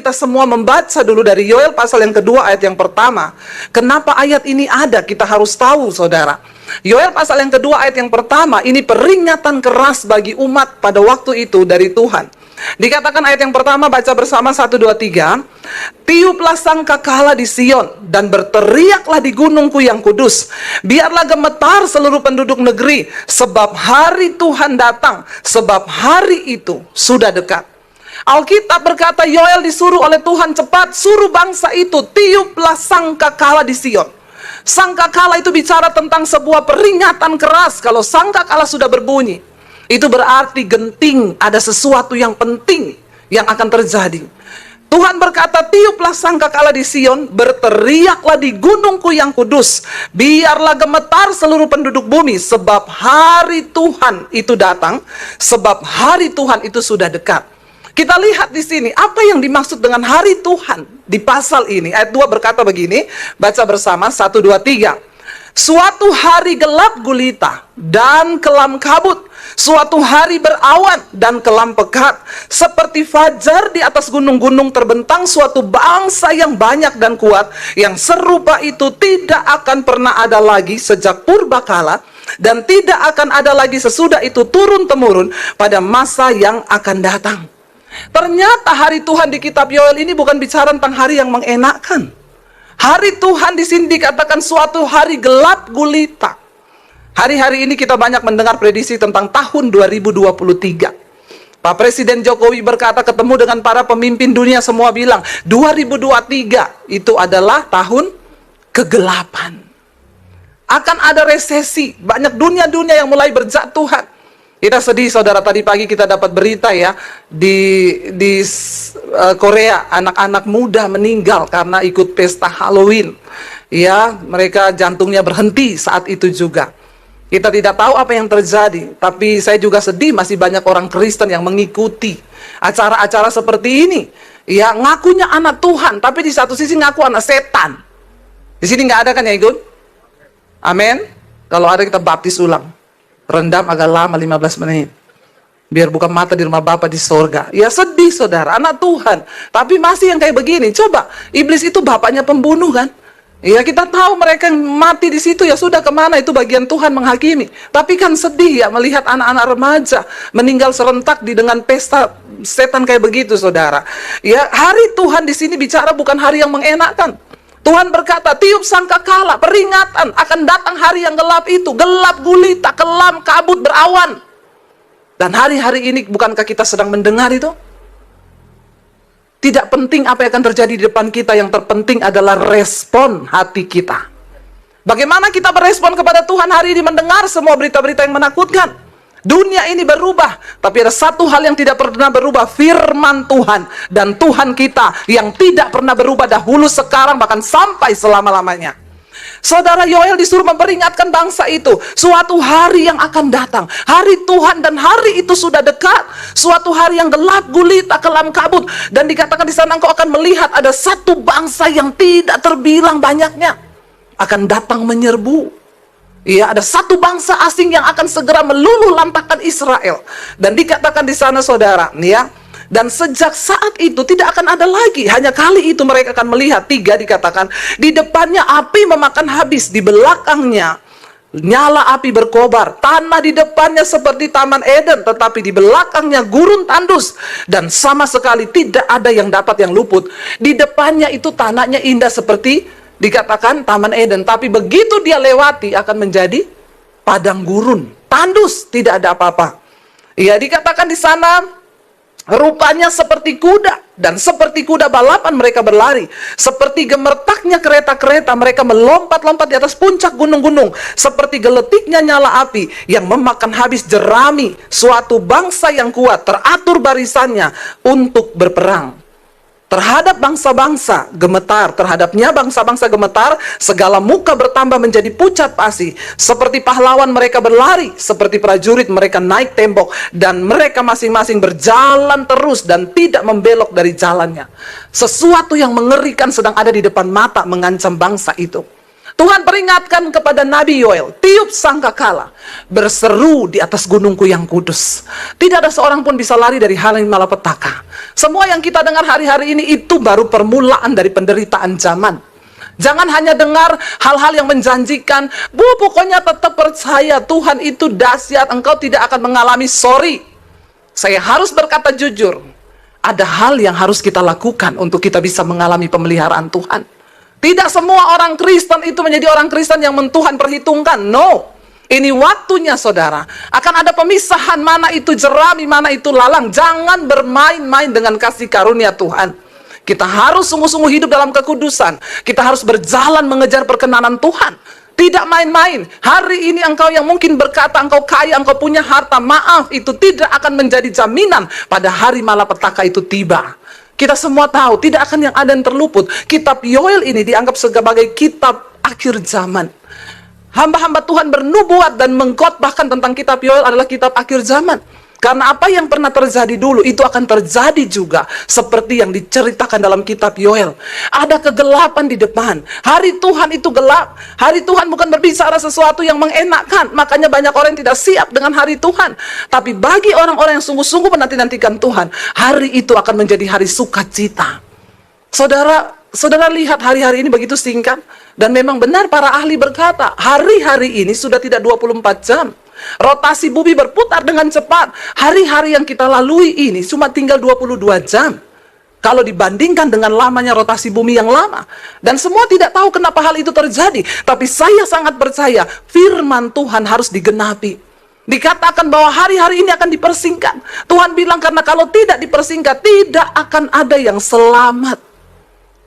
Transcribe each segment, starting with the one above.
kita semua membaca dulu dari Yoel pasal yang kedua ayat yang pertama. Kenapa ayat ini ada? Kita harus tahu, saudara. Yoel pasal yang kedua ayat yang pertama, ini peringatan keras bagi umat pada waktu itu dari Tuhan. Dikatakan ayat yang pertama, baca bersama 1, 2, 3. Tiuplah sangkakala di Sion dan berteriaklah di gunungku yang kudus. Biarlah gemetar seluruh penduduk negeri, sebab hari Tuhan datang, sebab hari itu sudah dekat. Alkitab berkata Yoel disuruh oleh Tuhan, cepat suruh bangsa itu tiuplah sangkakala di Sion. Sangkakala itu bicara tentang sebuah peringatan keras. Kalau sangkakala sudah berbunyi, itu berarti genting, ada sesuatu yang penting yang akan terjadi. Tuhan berkata, tiuplah sangkakala di Sion, berteriaklah di gunungku yang kudus, biarlah gemetar seluruh penduduk bumi, sebab hari Tuhan itu datang, sebab hari Tuhan itu sudah dekat. Kita lihat di sini, apa yang dimaksud dengan hari Tuhan di pasal ini. Ayat 2 berkata begini, baca bersama, 1, 2, 3. Suatu hari gelap gulita dan kelam kabut, suatu hari berawan dan kelam pekat, seperti fajar di atas gunung-gunung terbentang suatu bangsa yang banyak dan kuat, yang serupa itu tidak akan pernah ada lagi sejak purbakala, dan tidak akan ada lagi sesudah itu turun-temurun pada masa yang akan datang. Ternyata hari Tuhan di kitab Yoel ini bukan bicara tentang hari yang mengenakkan. Hari Tuhan di sini dikatakan suatu hari gelap gulita. Hari-hari ini kita banyak mendengar prediksi tentang tahun 2023. Pak Presiden Jokowi berkata ketemu dengan para pemimpin dunia, semua bilang 2023 itu adalah tahun kegelapan. Akan ada resesi, banyak dunia-dunia yang mulai berjatuhan. Kita sedih, saudara, tadi pagi kita dapat berita ya, di Korea anak-anak muda meninggal karena ikut pesta Halloween. Ya, mereka jantungnya berhenti saat itu juga. Kita tidak tahu apa yang terjadi, tapi saya juga sedih masih banyak orang Kristen yang mengikuti acara-acara seperti ini. Ya, ngakunya anak Tuhan, tapi di satu sisi ngaku anak setan. Di sini nggak ada kan ya, ikut? Amin. Kalau ada kita baptis ulang. Rendam agak lama 15 menit. Biar buka mata di rumah Bapa di sorga. Ya sedih, saudara, anak Tuhan. Tapi masih yang kayak begini. Coba, iblis itu bapaknya pembunuh kan? Ya kita tahu mereka yang mati di situ, ya sudah, kemana, itu bagian Tuhan menghakimi. Tapi kan sedih ya melihat anak-anak remaja meninggal serentak dengan pesta setan kayak begitu, saudara. Ya, hari Tuhan di sini bicara bukan hari yang mengenakkan. Tuhan berkata, tiup sangkakala, peringatan akan datang hari yang gelap itu, gelap gulita, kelam, kabut, berawan. Dan hari-hari ini bukankah kita sedang mendengar itu? Tidak penting apa yang akan terjadi di depan kita, yang terpenting adalah respon hati kita. Bagaimana kita berespon kepada Tuhan hari ini mendengar semua berita-berita yang menakutkan? Dunia ini berubah, tapi ada satu hal yang tidak pernah berubah, firman Tuhan. Dan Tuhan kita yang tidak pernah berubah dahulu, sekarang, bahkan sampai selama-lamanya. Saudara, Yoel disuruh memperingatkan bangsa itu, suatu hari yang akan datang, hari Tuhan, dan hari itu sudah dekat. Suatu hari yang gelap gulita, kelam kabut, dan dikatakan di sana engkau akan melihat ada satu bangsa yang tidak terbilang banyaknya akan datang menyerbu. Ya, ada satu bangsa asing yang akan segera meluluh lantahkan Israel. Dan dikatakan di sana, saudara, ya, dan sejak saat itu tidak akan ada lagi. Hanya kali itu mereka akan melihat, 3 dikatakan, di depannya api memakan habis, di belakangnya nyala api berkobar. Tanah di depannya seperti Taman Eden, tetapi di belakangnya gurun tandus, dan sama sekali tidak ada yang dapat yang luput. Di depannya itu tanahnya indah seperti dikatakan Taman Eden, tapi begitu dia lewati akan menjadi padang gurun, tandus, tidak ada apa-apa. Ya, dikatakan di sana rupanya seperti kuda, dan seperti kuda balapan mereka berlari, seperti gemertaknya kereta-kereta mereka melompat-lompat di atas puncak gunung-gunung, seperti geletiknya nyala api yang memakan habis jerami. Suatu bangsa yang kuat teratur barisannya untuk berperang. Terhadap bangsa-bangsa gemetar, terhadapnya bangsa-bangsa gemetar, segala muka bertambah menjadi pucat pasi. Seperti pahlawan mereka berlari, seperti prajurit mereka naik tembok, dan mereka masing-masing berjalan terus dan tidak membelok dari jalannya. Sesuatu yang mengerikan sedang ada di depan mata mengancam bangsa itu. Tuhan peringatkan kepada Nabi Yoel, tiup sangkakala, berseru di atas gunungku yang kudus. Tidak ada seorang pun bisa lari dari hal yang malapetaka. Semua yang kita dengar hari-hari ini itu baru permulaan dari penderitaan zaman. Jangan hanya dengar hal-hal yang menjanjikan, Bu, pokoknya tetap percaya Tuhan itu dahsyat, engkau tidak akan mengalami sorry. Saya harus berkata jujur, ada hal yang harus kita lakukan untuk kita bisa mengalami pemeliharaan Tuhan. Tidak semua orang Kristen itu menjadi orang Kristen yang Tuhan perhitungkan. No. Ini waktunya saudara. Akan ada pemisahan mana itu jerami, mana itu lalang. Jangan bermain-main dengan kasih karunia Tuhan. Kita harus sungguh-sungguh hidup dalam kekudusan. Kita harus berjalan mengejar perkenanan Tuhan. Tidak main-main. Hari ini engkau yang mungkin berkata engkau kaya, engkau punya harta. Maaf, itu tidak akan menjadi jaminan pada hari malapetaka itu tiba. Kita semua tahu, tidak akan yang ada yang terluput. Kitab Yoel ini dianggap sebagai kitab akhir zaman. Hamba-hamba Tuhan bernubuat dan mengkhotbahkan tentang kitab Yoel adalah kitab akhir zaman. Karena apa yang pernah terjadi dulu, itu akan terjadi juga. Seperti yang diceritakan dalam kitab Yoel. Ada kegelapan di depan. Hari Tuhan itu gelap. Hari Tuhan bukan berbicara sesuatu yang mengenakkan. Makanya banyak orang yang tidak siap dengan hari Tuhan. Tapi bagi orang-orang yang sungguh-sungguh menanti-nantikan Tuhan, hari itu akan menjadi hari sukacita. Saudara lihat hari-hari ini begitu singkat. Dan memang benar para ahli berkata, hari-hari ini sudah tidak 24 jam. Rotasi bumi berputar dengan cepat. Hari-hari yang kita lalui ini cuma tinggal 22 jam. Kalau dibandingkan dengan lamanya rotasi bumi yang lama. Dan semua tidak tahu kenapa hal itu terjadi. Tapi saya sangat percaya firman Tuhan harus digenapi. Dikatakan bahwa hari-hari ini akan dipersingkat. Tuhan bilang karena kalau tidak dipersingkat, tidak akan ada yang selamat.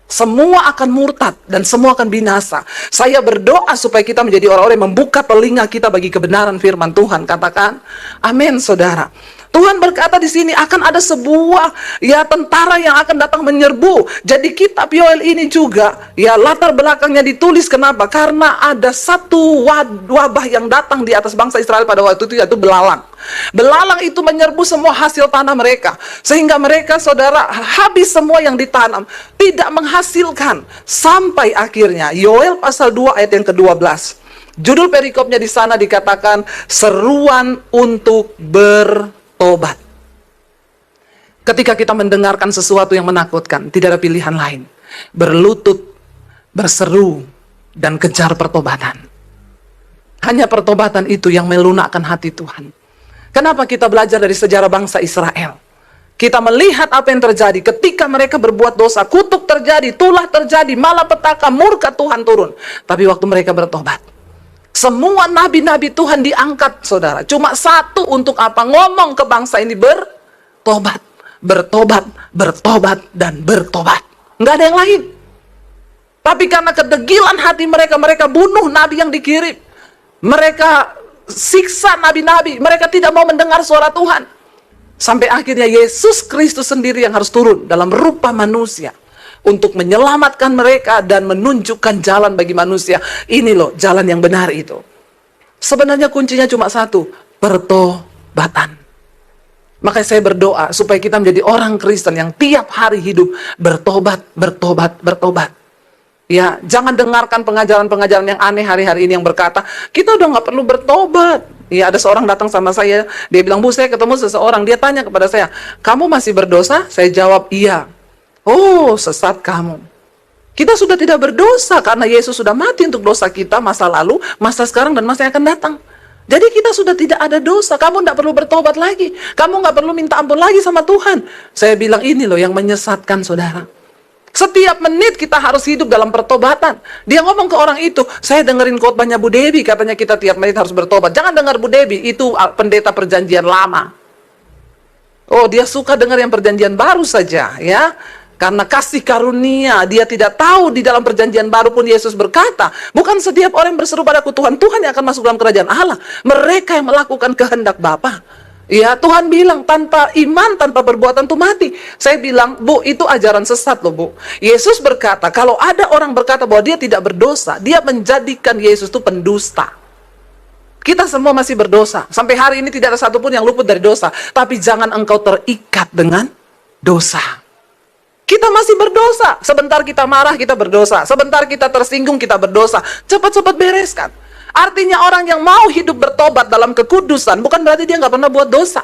Semua akan murtad dan semua akan binasa. Saya berdoa supaya kita menjadi orang-orang yang membuka telinga kita bagi kebenaran firman Tuhan. Katakan, amin saudara. Tuhan berkata di sini akan ada sebuah tentara yang akan datang menyerbu. Jadi kitab Yoel ini juga latar belakangnya ditulis kenapa? Karena ada satu wabah yang datang di atas bangsa Israel pada waktu itu, yaitu belalang. Belalang itu menyerbu semua hasil tanah mereka. Sehingga mereka saudara habis semua yang ditanam. Tidak menghasilkan. Sampai akhirnya Yoel pasal 2 ayat yang ke-12. Judul perikopnya di sana dikatakan seruan untuk bertobat. Ketika kita mendengarkan sesuatu yang menakutkan, tidak ada pilihan lain. Berlutut, berseru, dan kejar pertobatan. Hanya pertobatan itu yang melunakkan hati Tuhan. Kenapa kita belajar dari sejarah bangsa Israel? Kita melihat apa yang terjadi ketika mereka berbuat dosa. Kutuk terjadi, tulah terjadi, malapetaka, murka Tuhan turun. Tapi waktu mereka bertobat, semua nabi-nabi Tuhan diangkat, saudara. Cuma satu untuk apa? Ngomong ke bangsa ini bertobat, bertobat, bertobat, dan bertobat. Nggak ada yang lain. Tapi karena kedegilan hati mereka, mereka bunuh nabi yang dikirim. Mereka siksa nabi-nabi. Mereka tidak mau mendengar suara Tuhan. Sampai akhirnya Yesus Kristus sendiri yang harus turun dalam rupa manusia. Untuk menyelamatkan mereka dan menunjukkan jalan bagi manusia. Ini loh jalan yang benar itu. Sebenarnya kuncinya cuma satu. Pertobatan. Makanya saya berdoa supaya kita menjadi orang Kristen yang tiap hari hidup bertobat, bertobat, bertobat. Ya, jangan dengarkan pengajaran-pengajaran yang aneh hari-hari ini yang berkata, kita udah nggak perlu bertobat. Ya, ada seorang datang sama saya, dia bilang, Bu, saya ketemu seseorang, dia tanya kepada saya, kamu masih berdosa? Saya jawab, iya. Oh, sesat kamu. Kita sudah tidak berdosa karena Yesus sudah mati untuk dosa kita, masa lalu, masa sekarang, dan masa yang akan datang. Jadi kita sudah tidak ada dosa, kamu tidak perlu bertobat lagi, kamu nggak perlu minta ampun lagi sama Tuhan. Saya bilang ini loh yang menyesatkan saudara. Setiap menit kita harus hidup dalam pertobatan. Dia ngomong ke orang itu, saya dengerin khotbahnya Bu Debi, katanya kita tiap menit harus bertobat. Jangan dengar Bu Debi, itu pendeta perjanjian lama. Oh, dia suka dengar yang perjanjian baru saja, ya. Karena kasih karunia, dia tidak tahu di dalam perjanjian baru pun Yesus berkata, bukan setiap orang yang berseru padaku Tuhan, Tuhan yang akan masuk dalam kerajaan Allah. Mereka yang melakukan kehendak Bapa. Ya, Tuhan bilang tanpa iman, tanpa perbuatan itu mati. Saya bilang, Bu, itu ajaran sesat loh, Bu. Yesus berkata, kalau ada orang berkata bahwa dia tidak berdosa, dia menjadikan Yesus itu pendusta. Kita semua masih berdosa. Sampai hari ini tidak ada satupun yang luput dari dosa. Tapi jangan engkau terikat dengan dosa. Kita masih berdosa. Sebentar kita marah, kita berdosa. Sebentar kita tersinggung, kita berdosa. Cepat-cepat bereskan. Artinya orang yang mau hidup bertobat dalam kekudusan, bukan berarti dia nggak pernah buat dosa.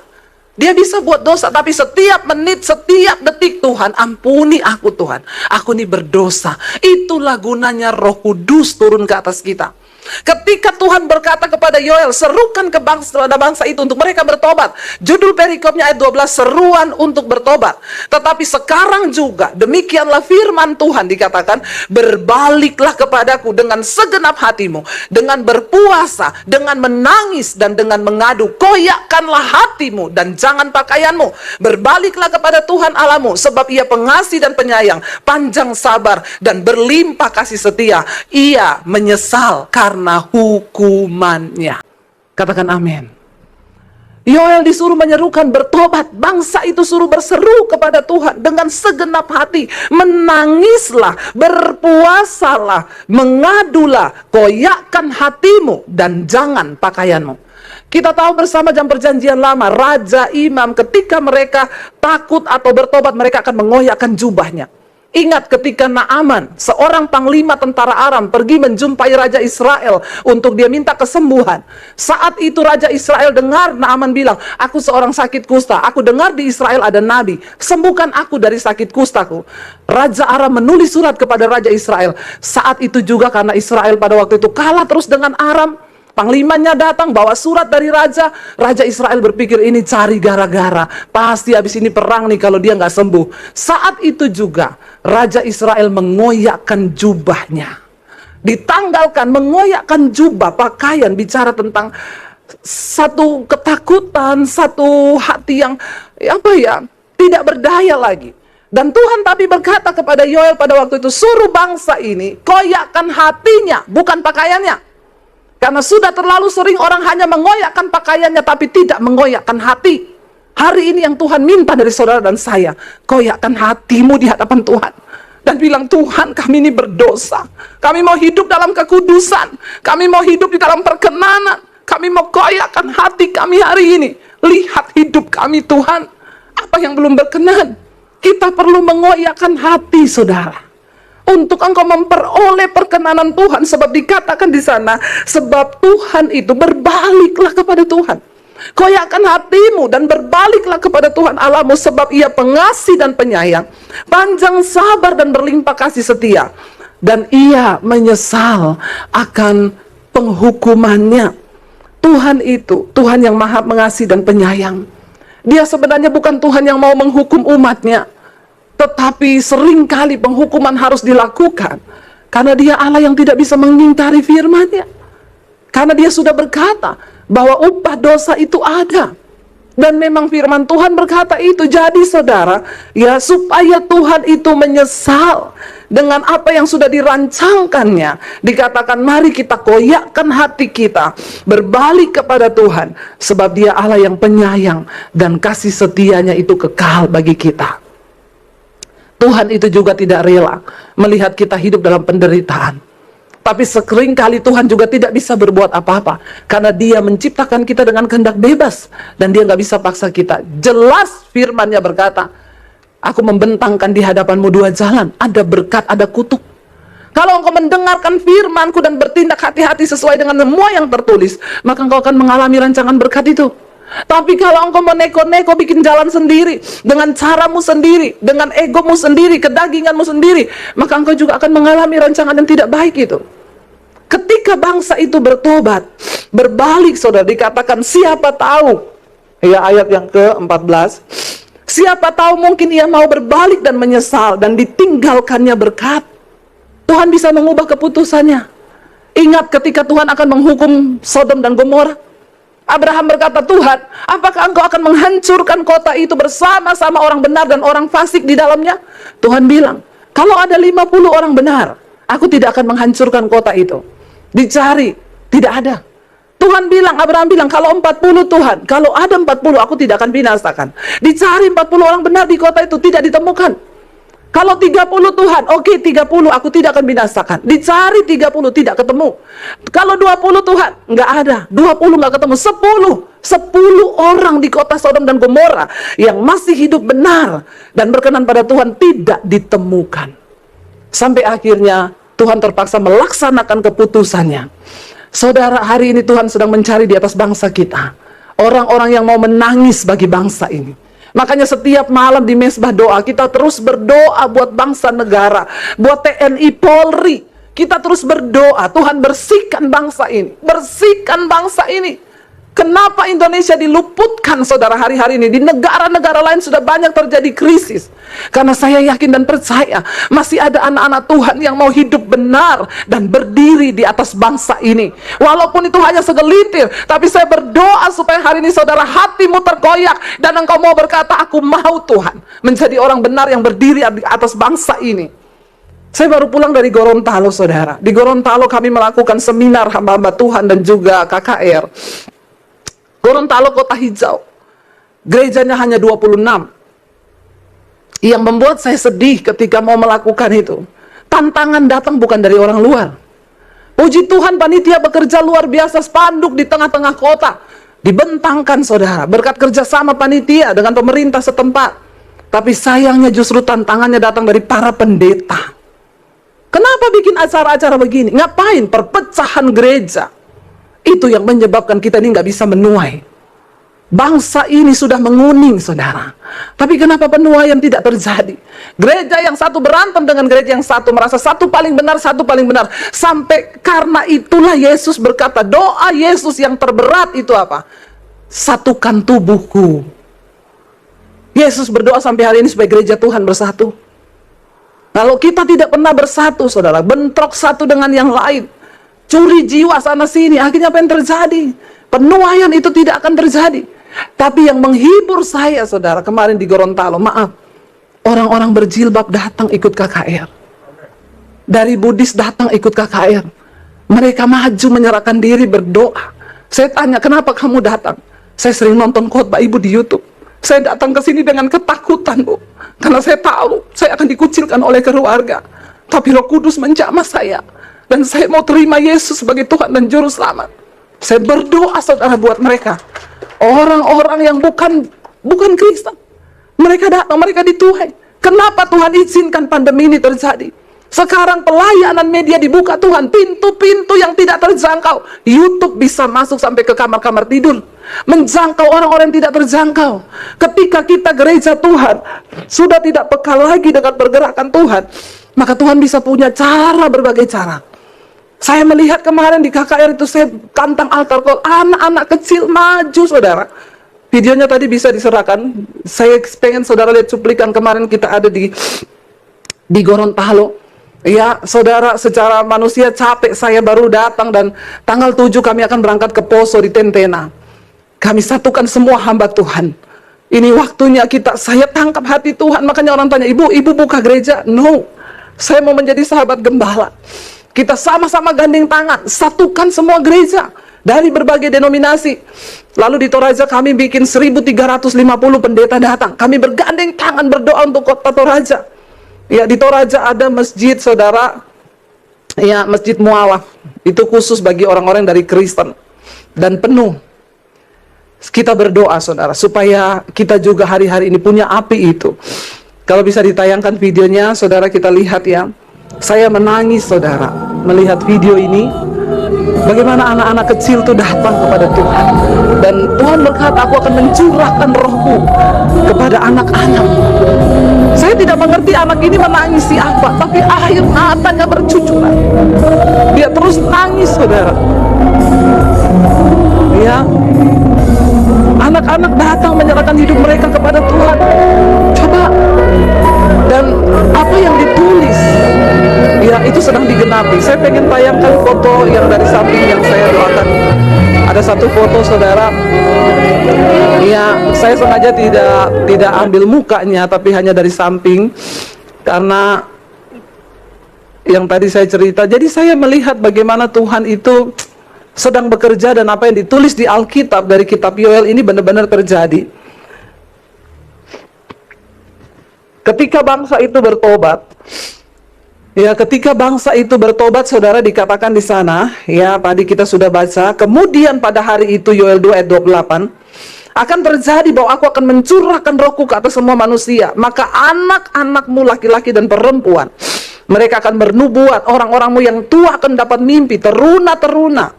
Dia bisa buat dosa, tapi setiap menit, setiap detik, Tuhan, ampuni aku Tuhan. Aku ini berdosa. Itulah gunanya Roh Kudus turun ke atas kita. Ketika Tuhan berkata kepada Yoel, serukan ke bangsa itu untuk mereka bertobat. Judul perikopnya ayat 12, seruan untuk bertobat. Tetapi sekarang juga, demikianlah firman Tuhan dikatakan, berbaliklah kepadaku dengan segenap hatimu, dengan berpuasa, dengan menangis, dan dengan mengadu. Koyakkanlah hatimu dan jangan pakaianmu. Berbaliklah kepada Tuhan Allahmu, sebab Ia pengasih dan penyayang, panjang sabar, dan berlimpah kasih setia. Ia menyesal karena hukumannya. Katakan amin. Yoel disuruh menyerukan bertobat. Bangsa itu suruh berseru kepada Tuhan dengan segenap hati. Menangislah, berpuasalah, mengadulah, koyakkan hatimu dan jangan pakaianmu. Kita tahu bersama jam perjanjian lama, raja, imam, ketika mereka takut atau bertobat, mereka akan mengoyakkan jubahnya. Ingat ketika Naaman, seorang panglima tentara Aram, pergi menjumpai Raja Israel untuk dia minta kesembuhan. Saat itu Raja Israel dengar Naaman bilang, aku seorang sakit kusta, aku dengar di Israel ada nabi, sembuhkan aku dari sakit kustaku. Raja Aram menulis surat kepada Raja Israel. Saat itu juga karena Israel pada waktu itu kalah terus dengan Aram, panglimanya datang bawa surat dari raja. Raja Israel berpikir ini cari gara-gara, pasti habis ini perang nih kalau dia nggak sembuh. Saat itu juga Raja Israel mengoyakkan jubahnya, ditanggalkan, mengoyakkan jubah, pakaian, bicara tentang satu ketakutan, satu hati yang tidak berdaya lagi. Dan Tuhan tapi berkata kepada Yoel pada waktu itu, suruh bangsa ini koyakkan hatinya, bukan pakaiannya. Karena sudah terlalu sering orang hanya mengoyakkan pakaiannya tapi tidak mengoyakkan hati. Hari ini yang Tuhan minta dari saudara dan saya, koyakkan hatimu di hadapan Tuhan. Dan bilang, Tuhan, kami ini berdosa. Kami mau hidup dalam kekudusan. Kami mau hidup di dalam perkenanan. Kami mau koyakkan hati kami hari ini. Lihat hidup kami Tuhan. Apa yang belum berkenan? Kita perlu mengoyakkan hati saudara. Untuk engkau memperoleh perkenanan Tuhan, sebab dikatakan di sana, sebab Tuhan itu berbaliklah kepada Tuhan. Koyakkan hatimu dan berbaliklah kepada Tuhan Allahmu, sebab Ia pengasih dan penyayang, panjang sabar dan berlimpah kasih setia, dan Ia menyesal akan penghukumannya. Tuhan itu Tuhan yang maha mengasihi dan penyayang. Dia sebenarnya bukan Tuhan yang mau menghukum umatnya, tetapi seringkali penghukuman harus dilakukan karena Dia Allah yang tidak bisa mengingkari firman-Nya. Karena Dia sudah berkata bahwa upah dosa itu ada. Dan memang firman Tuhan berkata itu. Jadi saudara, ya, supaya Tuhan itu menyesal dengan apa yang sudah dirancangkannya, dikatakan mari kita koyakkan hati kita, berbalik kepada Tuhan, sebab Dia Allah yang penyayang dan kasih setianya itu kekal bagi kita. Tuhan itu juga tidak rela melihat kita hidup dalam penderitaan. Tapi seringkali Tuhan juga tidak bisa berbuat apa-apa, karena Dia menciptakan kita dengan kehendak bebas, dan Dia nggak bisa paksa kita. Jelas firman-Nya berkata, aku membentangkan di hadapanmu dua jalan, ada berkat, ada kutuk. Kalau engkau mendengarkan firman-Ku dan bertindak hati-hati sesuai dengan semua yang tertulis, maka engkau akan mengalami rancangan berkat itu. Tapi kalau engkau mau neko-neko bikin jalan sendiri, dengan caramu sendiri, dengan egomu sendiri, kedaginganmu sendiri, maka engkau juga akan mengalami rancangan yang tidak baik itu. Ketika bangsa itu bertobat, berbalik, saudara, dikatakan siapa tahu, ya, ayat yang ke-14, siapa tahu mungkin ia mau berbalik dan menyesal dan ditinggalkannya berkat. Tuhan bisa mengubah keputusannya. Ingat ketika Tuhan akan menghukum Sodom dan Gomora, Abraham berkata, Tuhan, apakah engkau akan menghancurkan kota itu bersama-sama orang benar dan orang fasik di dalamnya? Tuhan bilang, kalau ada 50 orang benar, aku tidak akan menghancurkan kota itu. Dicari, tidak ada. Tuhan bilang, Abraham bilang, kalau 40 Tuhan, kalau ada 40 aku tidak akan binasakan. Dicari 40 orang benar di kota itu, tidak ditemukan. Kalau 30 Tuhan, oke 30 aku tidak akan binasakan. Dicari 30 tidak ketemu. Kalau 20 Tuhan, nggak ada. 20 nggak ketemu. 10 orang di kota Sodom dan Gomora yang masih hidup benar dan berkenan pada Tuhan tidak ditemukan. Sampai akhirnya Tuhan terpaksa melaksanakan keputusannya. Saudara, hari ini Tuhan sedang mencari di atas bangsa kita orang-orang yang mau menangis bagi bangsa ini. Makanya setiap malam di mesbah doa kita terus berdoa buat bangsa negara, buat TNI Polri. Kita terus berdoa, Tuhan bersihkan bangsa ini, bersihkan bangsa ini. Kenapa Indonesia diluputkan, saudara, hari-hari ini? Di negara-negara lain sudah banyak terjadi krisis. Karena saya yakin dan percaya masih ada anak-anak Tuhan yang mau hidup benar dan berdiri di atas bangsa ini. Walaupun itu hanya segelintir, tapi saya berdoa supaya hari ini saudara hatimu terkoyak dan engkau mau berkata, aku mau Tuhan menjadi orang benar yang berdiri di atas bangsa ini. Saya baru pulang dari Gorontalo, saudara. Di Gorontalo kami melakukan seminar hamba-hamba Tuhan dan juga KKR. Gorontalo kota hijau, gerejanya hanya 26. Yang membuat saya sedih ketika mau melakukan itu, tantangan datang bukan dari orang luar. Puji Tuhan, panitia bekerja luar biasa, spanduk di tengah-tengah kota dibentangkan, saudara, berkat kerjasama panitia dengan pemerintah setempat. Tapi sayangnya justru tantangannya datang dari para pendeta. Kenapa bikin acara-acara begini? Ngapain? Perpecahan gereja. Itu yang menyebabkan kita ini nggak bisa menuai. Bangsa ini sudah menguning, saudara. Tapi kenapa penuaian tidak terjadi? Gereja yang satu berantem dengan gereja yang satu, merasa satu paling benar, satu paling benar. Sampai karena itulah Yesus berkata, doa Yesus yang terberat itu apa? Satukan tubuhku. Yesus berdoa sampai hari ini supaya gereja Tuhan bersatu. Kalau kita tidak pernah bersatu, saudara, bentrok satu dengan yang lain, curi jiwa sana sini, akhirnya apa yang terjadi? Penuaian itu tidak akan terjadi. Tapi yang menghibur saya, saudara, kemarin di Gorontalo, maaf, orang-orang berjilbab datang ikut KKR. Dari Buddhis datang ikut KKR. Mereka maju menyerahkan diri berdoa. Saya tanya, kenapa kamu datang? Saya sering nonton khotbah ibu di YouTube. Saya datang ke sini dengan ketakutan, Bu. Karena saya tahu saya akan dikucilkan oleh keluarga. Tapi Roh Kudus menjamah saya. Dan saya mau terima Yesus sebagai Tuhan dan Juru Selamat. Saya berdoa, saudara, buat mereka. Orang-orang yang bukan Kristen. Mereka datang, mereka dituai. Kenapa Tuhan izinkan pandemi ini terjadi? Sekarang pelayanan media dibuka Tuhan. Pintu-pintu yang tidak terjangkau. YouTube bisa masuk sampai ke kamar-kamar tidur. Menjangkau orang-orang yang tidak terjangkau. Ketika kita gereja Tuhan sudah tidak peka lagi dengan pergerakan Tuhan, maka Tuhan bisa punya cara, berbagai cara. Saya melihat kemarin di KKR itu, saya tantang altar call, anak-anak kecil maju, saudara. Videonya tadi bisa diserahkan. Saya pengen saudara lihat cuplikan kemarin kita ada di Gorontalo. Ya, saudara, secara manusia capek, saya baru datang dan tanggal 7 kami akan berangkat ke Poso di Tentena. Kami satukan semua hamba Tuhan. Ini waktunya saya tangkap hati Tuhan. Makanya orang tanya, ibu buka gereja? No, saya mau menjadi sahabat gembala. Kita sama-sama gandeng tangan, satukan semua gereja dari berbagai denominasi. Lalu di Toraja kami bikin 1350 pendeta datang. Kami bergandeng tangan berdoa untuk kota Toraja. Ya, di Toraja ada masjid, saudara, ya, Masjid Mualaf. Itu khusus bagi orang-orang dari Kristen dan penuh. Kita berdoa, saudara, supaya kita juga hari-hari ini punya api itu. Kalau bisa ditayangkan videonya, saudara, kita lihat ya. Saya menangis, saudara, melihat video ini. Bagaimana anak-anak kecil itu datang kepada Tuhan. Dan Tuhan berkata, aku akan mencurahkan rohku kepada anak-anak. Saya tidak mengerti anak ini menangisi apa, tapi air matanya bercucuran. Dia terus nangis, saudara. Ya, anak-anak datang menyerahkan hidup mereka kepada Tuhan. Coba, dan apa yang ditulis, ya, itu sedang digenapi. Saya pengen tayangkan foto yang dari samping yang saya doakan. Ada satu foto, saudara. Ya, saya sengaja tidak ambil mukanya, tapi hanya dari samping, karena yang tadi saya cerita. Jadi saya melihat bagaimana Tuhan itu sedang bekerja dan apa yang ditulis di Alkitab dari kitab Yoel ini benar-benar terjadi. Ketika bangsa itu bertobat, ya, ketika bangsa itu bertobat, saudara, dikatakan di sana, ya, tadi kita sudah baca, kemudian pada hari itu, Yoel 2 ayat 28, akan terjadi bahwa aku akan mencurahkan rohku ke atas semua manusia, maka anak-anakmu laki-laki dan perempuan, mereka akan bernubuat, orang-orangmu yang tua akan dapat mimpi, teruna-teruna,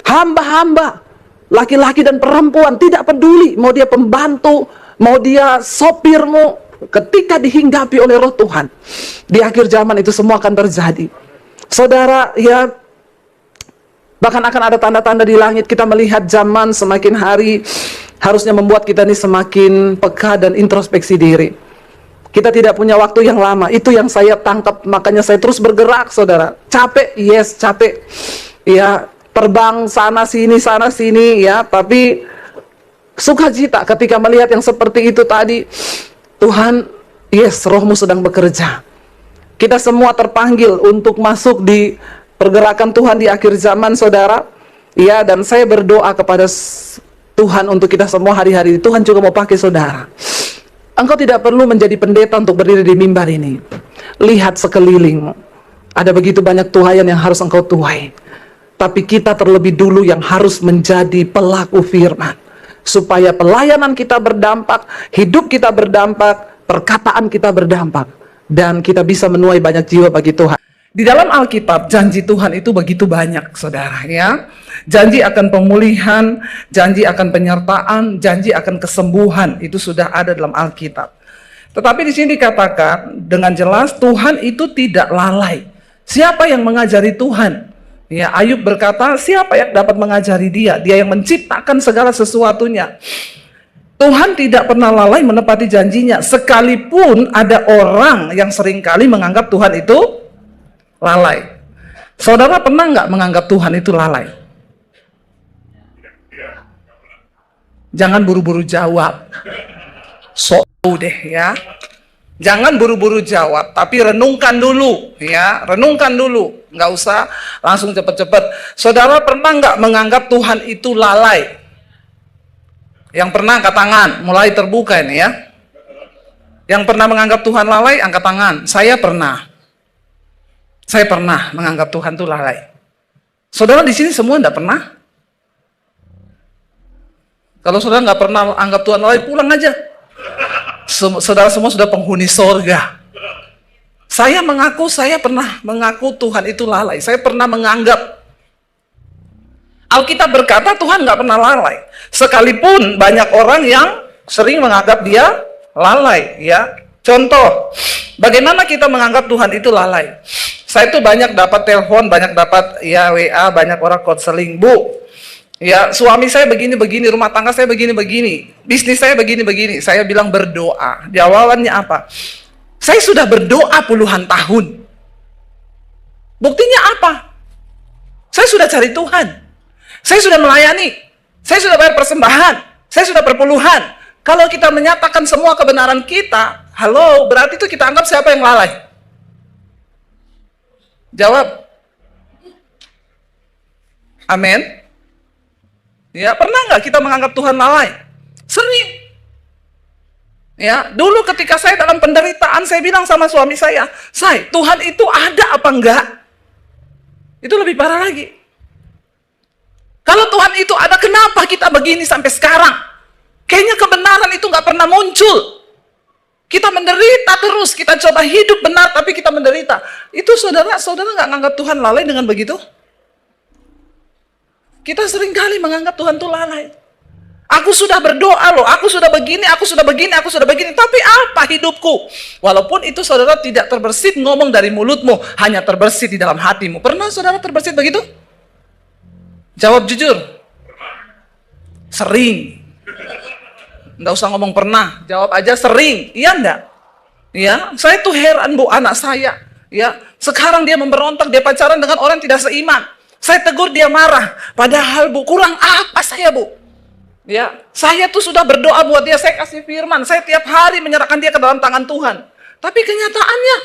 hamba-hamba, laki-laki dan perempuan, tidak peduli, mau dia pembantu, mau dia sopirmu, ketika dihinggapi oleh roh Tuhan, di akhir zaman itu semua akan terjadi. Saudara, ya, bahkan akan ada tanda-tanda di langit. Kita melihat zaman semakin hari harusnya membuat kita ini semakin peka dan introspeksi diri. Kita tidak punya waktu yang lama. Itu yang saya tangkap, makanya saya terus bergerak, saudara. Capek, yes, capek. Ya, terbang sana sini, ya, tapi sukacita ketika melihat yang seperti itu tadi. Tuhan, yes, rohmu sedang bekerja. Kita semua terpanggil untuk masuk di pergerakan Tuhan di akhir zaman, saudara. Ya, dan saya berdoa kepada Tuhan untuk kita semua hari-hari. Tuhan juga mau pakai saudara. Engkau tidak perlu menjadi pendeta untuk berdiri di mimbar ini. Lihat sekelilingmu. Ada begitu banyak tuhayan yang harus engkau tuai. Tapi kita terlebih dulu yang harus menjadi pelaku firman. Supaya pelayanan kita berdampak, hidup kita berdampak, perkataan kita berdampak, dan kita bisa menuai banyak jiwa bagi Tuhan. Di dalam Alkitab, janji Tuhan itu begitu banyak, saudara, ya. Janji akan pemulihan, janji akan penyertaan, janji akan kesembuhan, itu sudah ada dalam Alkitab. Tetapi di sini dikatakan dengan jelas Tuhan itu tidak lalai. Siapa yang mengajari Tuhan? Ya, Ayub berkata, siapa yang dapat mengajari dia? Dia yang menciptakan segala sesuatunya. Tuhan tidak pernah lalai menepati janjinya. Sekalipun ada orang yang seringkali menganggap Tuhan itu lalai. Saudara pernah nggak menganggap Tuhan itu lalai? Jangan buru-buru jawab. Deh ya. Jangan buru-buru jawab, tapi renungkan dulu, ya, renungkan dulu, nggak usah langsung cepet-cepet. Saudara pernah nggak menganggap Tuhan itu lalai? Yang pernah angkat tangan, mulai terbuka ini ya. Yang pernah menganggap Tuhan lalai, angkat tangan. Saya pernah menganggap Tuhan itu lalai. Saudara di sini semua nggak pernah? Kalau saudara nggak pernah anggap Tuhan lalai, pulang aja. Saudara semua sudah penghuni sorga. Saya pernah mengaku Tuhan itu lalai. Saya pernah menganggap. Alkitab berkata Tuhan nggak pernah lalai. Sekalipun banyak orang yang sering menganggap dia lalai. Ya, contoh, bagaimana kita menganggap Tuhan itu lalai? Saya tuh banyak dapat telepon, banyak dapat ya WA, banyak orang konseling, Bu. Ya, suami saya begini-begini, rumah tangga saya begini-begini, bisnis saya begini-begini. Saya bilang berdoa. Jawabannya apa? Saya sudah berdoa puluhan tahun. Buktinya apa? Saya sudah cari Tuhan. Saya sudah melayani. Saya sudah bayar persembahan. Saya sudah berpuluhan. Kalau kita menyatakan semua kebenaran kita, halo, berarti itu kita anggap siapa yang lalai? Jawab. Amin. Ya, pernah nggak kita menganggap Tuhan lalai? Sering. Ya, dulu ketika saya dalam penderitaan, saya bilang sama suami saya, "Say, Tuhan itu ada apa enggak?" Itu lebih parah lagi. Kalau Tuhan itu ada, kenapa kita begini sampai sekarang? Kayaknya kebenaran itu nggak pernah muncul. Kita menderita terus, kita coba hidup benar, tapi kita menderita. Itu saudara nggak menganggap Tuhan lalai dengan begitu? Kita seringkali menganggap Tuhan itu lalai. Aku sudah berdoa loh, aku sudah begini, tapi apa hidupku? Walaupun itu saudara tidak terbersit ngomong dari mulutmu, hanya terbersit di dalam hatimu. Pernah saudara terbersit begitu? Jawab jujur. Sering. Nggak usah ngomong pernah, jawab aja sering. Iya enggak? Ya, saya tuh heran, Bu, anak saya. Ya, sekarang dia memberontak, dia pacaran dengan orang tidak seiman. Saya tegur, dia marah. Padahal, Bu, kurang apa saya, Bu? Ya, saya tuh sudah berdoa buat dia, saya kasih firman, saya tiap hari menyerahkan dia ke dalam tangan Tuhan. Tapi kenyataannya,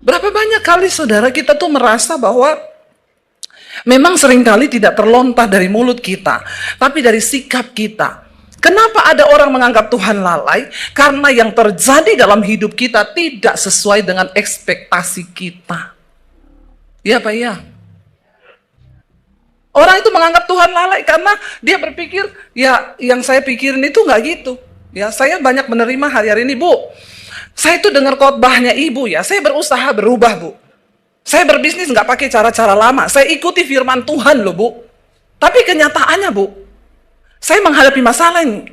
berapa banyak kali saudara kita tuh merasa bahwa memang seringkali tidak terlontar dari mulut kita, tapi dari sikap kita. Kenapa ada orang menganggap Tuhan lalai? Karena yang terjadi dalam hidup kita tidak sesuai dengan ekspektasi kita. Iya Pak, iya. Orang itu menganggap Tuhan lalai karena dia berpikir, ya yang saya pikirin itu nggak gitu. Ya, saya banyak menerima hari-hari ini, Bu. Saya itu dengar khotbahnya Ibu ya, saya berusaha berubah, Bu. Saya berbisnis nggak pakai cara-cara lama, saya ikuti firman Tuhan loh, Bu. Tapi kenyataannya, Bu, saya menghadapi masalah ini.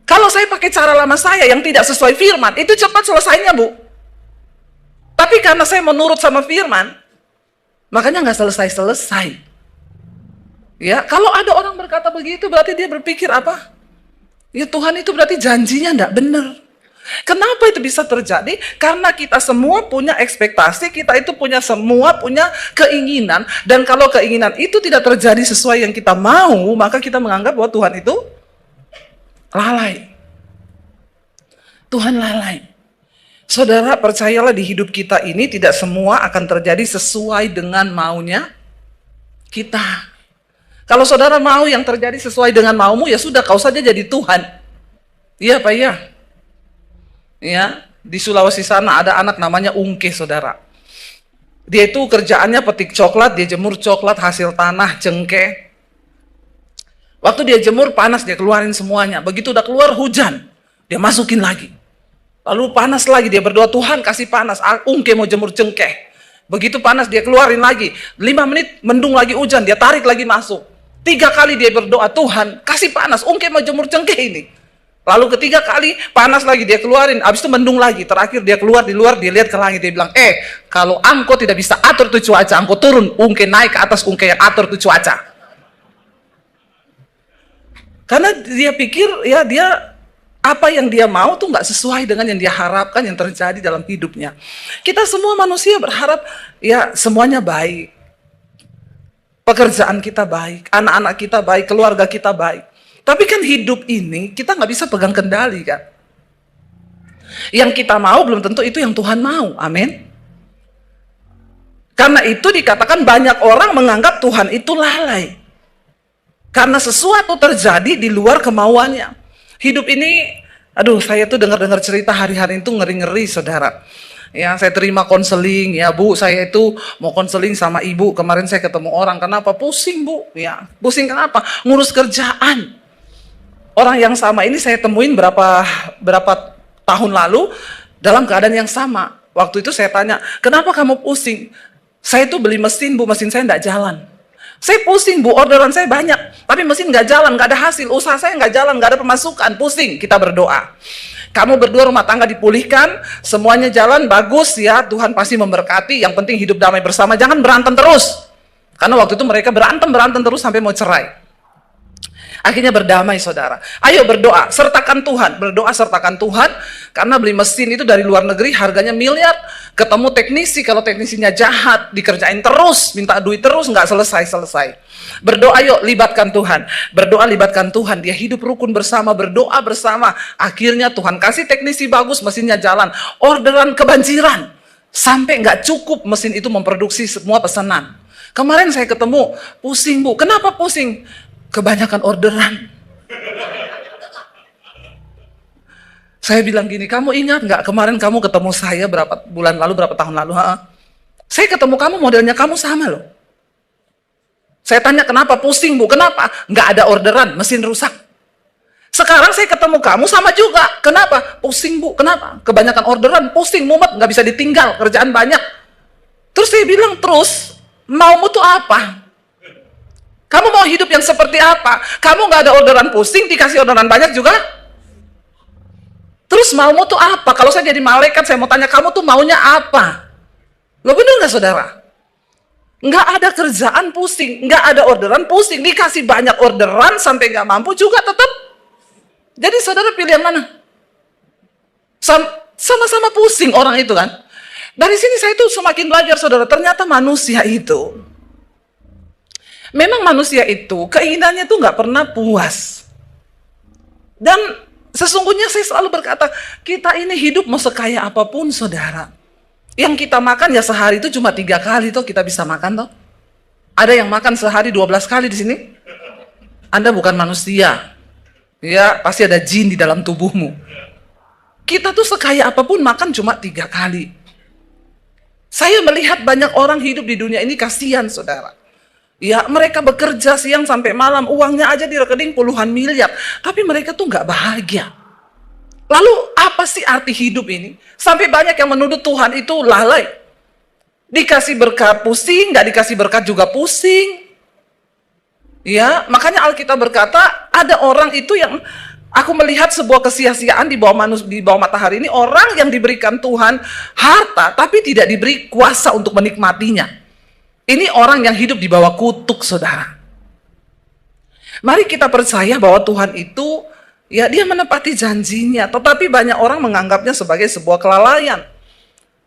Kalau saya pakai cara lama saya yang tidak sesuai firman, itu cepat selesainya, Bu. Tapi karena saya menurut sama firman, makanya nggak selesai-selesai. Ya, kalau ada orang berkata begitu, berarti dia berpikir apa? Ya Tuhan itu berarti janjinya nggak benar. Kenapa itu bisa terjadi? Karena kita semua punya ekspektasi, kita itu semua punya keinginan, dan kalau keinginan itu tidak terjadi sesuai yang kita mau, maka kita menganggap bahwa Tuhan itu lalai. Tuhan lalai. Saudara, percayalah di hidup kita ini tidak semua akan terjadi sesuai dengan maunya kita. Kalau saudara mau yang terjadi sesuai dengan maumu, ya sudah, kau saja jadi Tuhan. Iya Pak, iya. Ya, di Sulawesi sana ada anak namanya Ungke, saudara. Dia itu kerjaannya petik coklat, dia jemur coklat hasil tanah, cengkeh. Waktu dia jemur panas, dia keluarin semuanya. Begitu udah keluar hujan, dia masukin lagi. Lalu panas lagi, dia berdoa, Tuhan kasih panas. Ungke mau jemur cengkeh. Begitu panas, dia keluarin lagi. 5 menit, mendung lagi hujan, dia tarik lagi masuk. 3 kali dia berdoa, Tuhan kasih panas. Ungke mau jemur cengkeh ini. Lalu ketiga kali panas lagi dia keluarin, habis itu mendung lagi. Terakhir dia keluar di luar, dia lihat ke langit, dia bilang, kalau engkau tidak bisa atur tuh cuaca, engkau turun, Ungke naik ke atas, Ungke yang atur tuh cuaca. Karena dia pikir ya dia apa yang dia mau tuh nggak sesuai dengan yang dia harapkan yang terjadi dalam hidupnya. Kita semua manusia berharap ya semuanya baik. Pekerjaan kita baik, anak-anak kita baik, keluarga kita baik. Tapi kan hidup ini kita nggak bisa pegang kendali kan. Yang kita mau belum tentu itu yang Tuhan mau, amin. Karena itu dikatakan banyak orang menganggap Tuhan itu lalai. Karena sesuatu terjadi di luar kemauannya. Hidup ini, aduh saya tuh dengar-dengar cerita hari-hari itu ngeri-ngeri saudara. Ya, saya terima konseling, ya Bu, saya itu mau konseling sama Ibu. Kemarin saya ketemu orang, kenapa? Pusing Bu, ya. Pusing kenapa? Ngurus kerjaan. Orang yang sama ini saya temuin berapa tahun lalu dalam keadaan yang sama. Waktu itu saya tanya, kenapa kamu pusing? Saya itu beli mesin Bu, mesin saya nggak jalan. Saya pusing Bu, orderan saya banyak, tapi mesin nggak jalan, nggak ada hasil, usaha saya nggak jalan, nggak ada pemasukan, pusing. Kita berdoa. Kamu berdua rumah tangga dipulihkan, semuanya jalan, bagus ya, Tuhan pasti memberkati, yang penting hidup damai bersama, jangan berantem terus. Karena waktu itu mereka berantem terus sampai mau cerai. Akhirnya berdamai saudara. Ayo berdoa, sertakan Tuhan. Berdoa sertakan Tuhan. Karena beli mesin itu dari luar negeri harganya miliar. Ketemu teknisi, kalau teknisinya jahat, dikerjain terus, minta duit terus, nggak selesai-selesai. Berdoa yuk, libatkan Tuhan. Berdoa libatkan Tuhan. Dia hidup rukun bersama, berdoa bersama. Akhirnya Tuhan kasih teknisi bagus, mesinnya jalan. Orderan kebanjiran. Sampai nggak cukup mesin itu memproduksi semua pesanan. Kemarin saya ketemu, pusing Bu. Kenapa pusing? Kebanyakan orderan. Saya bilang gini, kamu ingat nggak kemarin kamu ketemu saya berapa bulan lalu, berapa tahun lalu? Saya ketemu kamu, modelnya kamu sama loh. Saya tanya kenapa pusing Bu, kenapa? Nggak ada orderan, mesin rusak. Sekarang saya ketemu kamu sama juga, kenapa? Pusing Bu, kenapa? Kebanyakan orderan, pusing, mumet, nggak bisa ditinggal, kerjaan banyak. Terus saya bilang, terus maumu tuh apa? Kamu mau hidup yang seperti apa? Kamu nggak ada orderan, pusing, dikasih orderan banyak juga. Terus maumu tuh apa? Kalau saya jadi malaikat, saya mau tanya, kamu tuh maunya apa? Lo bener nggak saudara? Nggak ada kerjaan, pusing. Nggak ada orderan, pusing. Dikasih banyak orderan, sampai nggak mampu juga tetap. Jadi saudara pilih yang mana? Sama-sama pusing orang itu kan. Dari sini saya tuh semakin belajar saudara, ternyata manusia itu, memang manusia itu keinginannya tuh nggak pernah puas. Dan sesungguhnya saya selalu berkata, kita ini hidup mau sekaya apapun saudara, yang kita makan ya sehari itu cuma 3 kali tuh kita bisa makan tuh. Ada yang makan sehari 12 kali di sini? Anda bukan manusia. Ya, pasti ada jin di dalam tubuhmu. Kita tuh sekaya apapun makan cuma 3 kali. Saya melihat banyak orang hidup di dunia ini, kasihan saudara. Ya, mereka bekerja siang sampai malam, uangnya aja di rekening puluhan miliar, tapi mereka tuh nggak bahagia. Lalu apa sih arti hidup ini? Sampai banyak yang menuduh Tuhan itu lalai. Dikasih berkat pusing, nggak dikasih berkat juga pusing. Ya, makanya Alkitab berkata ada orang itu yang aku melihat sebuah kesia-siaan di bawah matahari ini, orang yang diberikan Tuhan harta tapi tidak diberi kuasa untuk menikmatinya. Ini orang yang hidup di bawah kutuk, saudara. Mari kita percaya bahwa Tuhan itu, ya dia menepati janjinya, tetapi banyak orang menganggapnya sebagai sebuah kelalaian.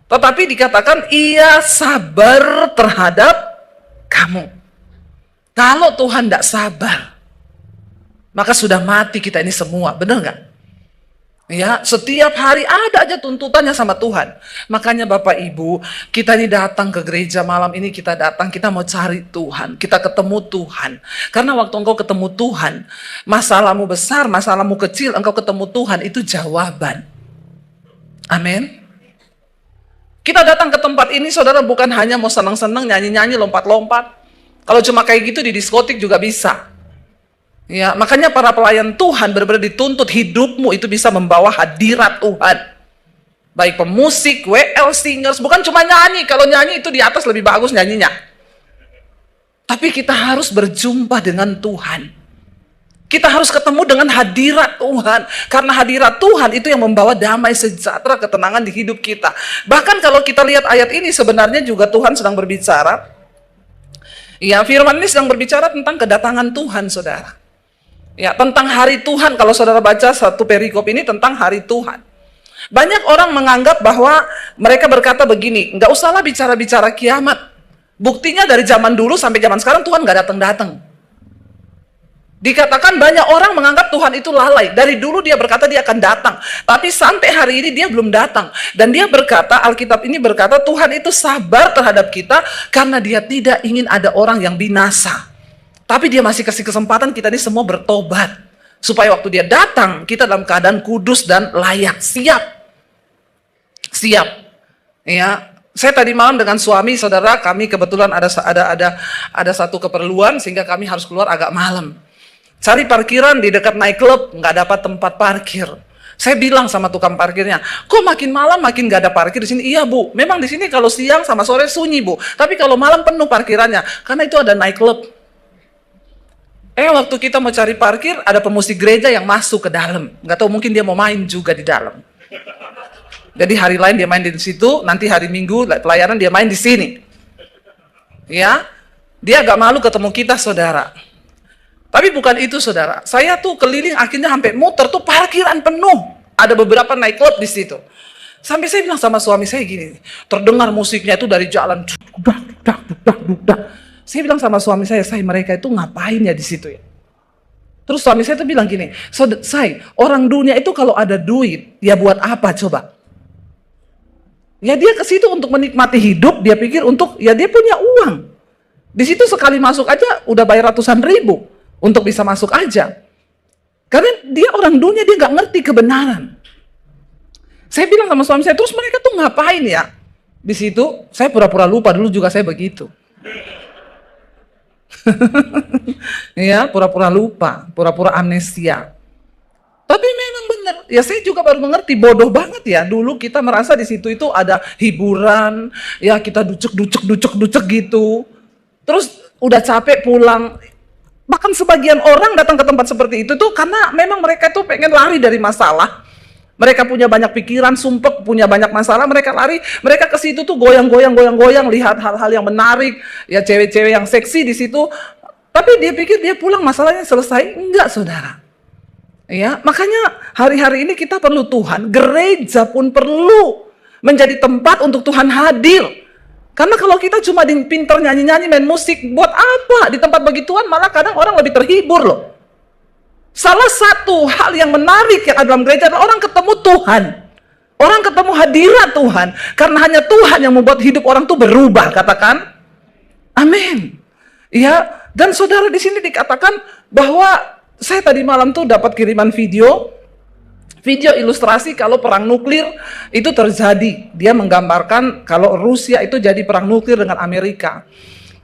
Tetapi dikatakan ia sabar terhadap kamu. Kalau Tuhan tidak sabar, maka sudah mati kita ini semua, benar nggak? Ya, setiap hari ada aja tuntutannya sama Tuhan. Makanya Bapak Ibu, kita ini datang ke gereja malam ini, kita datang, kita mau cari Tuhan, kita ketemu Tuhan. Karena waktu engkau ketemu Tuhan, masalahmu besar, masalahmu kecil, engkau ketemu Tuhan, itu jawaban. Amin. Kita datang ke tempat ini, saudara, bukan hanya mau senang-senang, nyanyi-nyanyi, lompat-lompat. Kalau cuma kayak gitu di diskotik juga bisa. Ya, makanya para pelayan Tuhan benar-benar dituntut hidupmu itu bisa membawa hadirat Tuhan. Baik pemusik, WL singers, bukan cuma nyanyi. Kalau nyanyi itu di atas lebih bagus nyanyinya. Tapi kita harus berjumpa dengan Tuhan. Kita harus ketemu dengan hadirat Tuhan. Karena hadirat Tuhan itu yang membawa damai sejahtera, ketenangan di hidup kita. Bahkan kalau kita lihat ayat ini, sebenarnya juga Tuhan sedang berbicara. Ya, firman ini sedang berbicara tentang kedatangan Tuhan, saudara. Ya, tentang hari Tuhan. Kalau saudara baca satu perikop ini tentang hari Tuhan. Banyak orang menganggap bahwa mereka berkata begini, nggak usahlah bicara-bicara kiamat. Buktinya dari zaman dulu sampai zaman sekarang Tuhan nggak datang-datang. Dikatakan banyak orang menganggap Tuhan itu lalai. Dari dulu dia berkata dia akan datang. Tapi sampai hari ini dia belum datang. Dan dia berkata, Alkitab ini berkata Tuhan itu sabar terhadap kita karena dia tidak ingin ada orang yang binasa. Tapi dia masih kasih kesempatan kita ini semua bertobat. Supaya waktu dia datang, kita dalam keadaan kudus dan layak. Siap. Siap. Ya, saya tadi malam dengan suami, saudara, kami kebetulan ada satu keperluan sehingga kami harus keluar agak malam. Cari parkiran di dekat nightclub, nggak dapat tempat parkir. Saya bilang sama tukang parkirnya, kok makin malam makin nggak ada parkir di sini? Iya Bu, memang di sini kalau siang sama sore sunyi Bu, tapi kalau malam penuh parkirannya, karena itu ada nightclub. Waktu kita mau cari parkir, ada pemusik gereja yang masuk ke dalam. Nggak tahu, mungkin dia mau main juga di dalam. Jadi hari lain dia main di situ, nanti hari Minggu pelayanan dia main di sini. Ya, dia agak malu ketemu kita, saudara. Tapi bukan itu, saudara. Saya tuh keliling akhirnya sampai muter tuh parkiran penuh. Ada beberapa nightclub di situ. Sampai saya bilang sama suami saya gini, terdengar musiknya itu dari jalan. Saya bilang sama suami saya, mereka itu ngapain ya di situ ya? Terus suami saya tuh bilang gini, orang dunia itu kalau ada duit, ya buat apa coba? Ya dia ke situ untuk menikmati hidup, dia pikir ya dia punya uang. Di situ sekali masuk aja udah bayar ratusan ribu untuk bisa masuk aja. Karena dia orang dunia, dia nggak ngerti kebenaran. Saya bilang sama suami saya, terus mereka tuh ngapain ya? Di situ saya pura-pura lupa, dulu juga saya begitu. Ya, pura-pura lupa, pura-pura amnesia. Tapi memang benar, ya saya juga baru mengerti, bodoh banget ya. Dulu kita merasa di situ itu ada hiburan, ya kita ducek gitu. Terus udah capek pulang. Bahkan sebagian orang datang ke tempat seperti itu tuh karena memang mereka tuh pengen lari dari masalah. Mereka punya banyak pikiran, sumpek, punya banyak masalah, mereka lari, mereka ke situ tuh goyang-goyang, lihat hal-hal yang menarik, ya cewek-cewek yang seksi di situ. Tapi dia pikir dia pulang masalahnya selesai, enggak, saudara. Ya, makanya hari-hari ini kita perlu Tuhan, gereja pun perlu menjadi tempat untuk Tuhan hadir. Karena kalau kita cuma pinter nyanyi-nyanyi, main musik, buat apa? Di tempat begituan malah kadang orang lebih terhibur loh. Salah satu hal yang menarik yang ada dalam gereja adalah orang ketemu Tuhan. Orang ketemu hadirat Tuhan. Karena hanya Tuhan yang membuat hidup orang itu berubah, katakan. Amin. Ya, dan saudara di sini dikatakan bahwa Saya tadi malam tuh dapat kiriman video ilustrasi kalau perang nuklir itu terjadi. Dia menggambarkan kalau Rusia itu jadi perang nuklir dengan Amerika.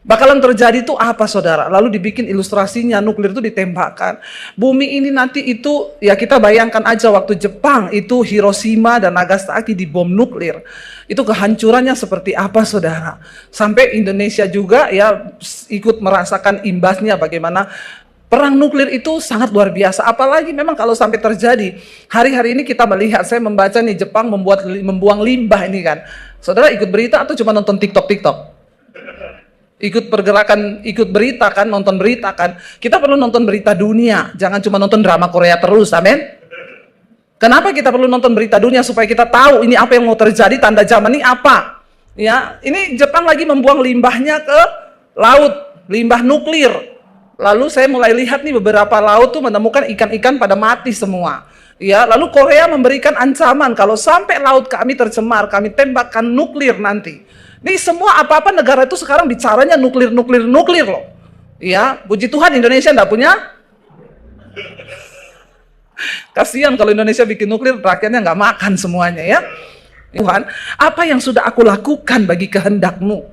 Bakalan terjadi itu apa, saudara? Lalu dibikin ilustrasinya, nuklir itu ditembakkan. Bumi ini nanti itu, ya kita bayangkan aja waktu Jepang itu Hiroshima dan Nagasaki dibom nuklir. Itu kehancurannya seperti apa, saudara? Sampai Indonesia juga ya ikut merasakan imbasnya bagaimana perang nuklir itu sangat luar biasa. Apalagi memang kalau sampai terjadi. Hari-hari ini kita melihat, saya membaca nih Jepang membuang limbah ini kan. Saudara ikut berita atau cuma nonton TikTok? Ikut pergerakan, ikut berita kan, nonton berita kan. Kita perlu nonton berita dunia, jangan cuma nonton drama Korea terus, amin. Kenapa kita perlu nonton berita dunia? Supaya kita tahu ini apa yang mau terjadi, tanda zaman ini apa. Ya, ini Jepang lagi membuang limbahnya ke laut, limbah nuklir. Lalu saya mulai lihat nih beberapa laut tuh menemukan ikan-ikan pada mati semua. Ya, lalu Korea memberikan ancaman kalau sampai laut kami tercemar, kami tembakkan nuklir nanti. Ini semua apa-apa negara itu sekarang bicaranya nuklir loh. Ya, puji Tuhan Indonesia enggak punya. Kasihan kalau Indonesia bikin nuklir, rakyatnya nggak makan semuanya ya. Tuhan, apa yang sudah aku lakukan bagi kehendak-Mu?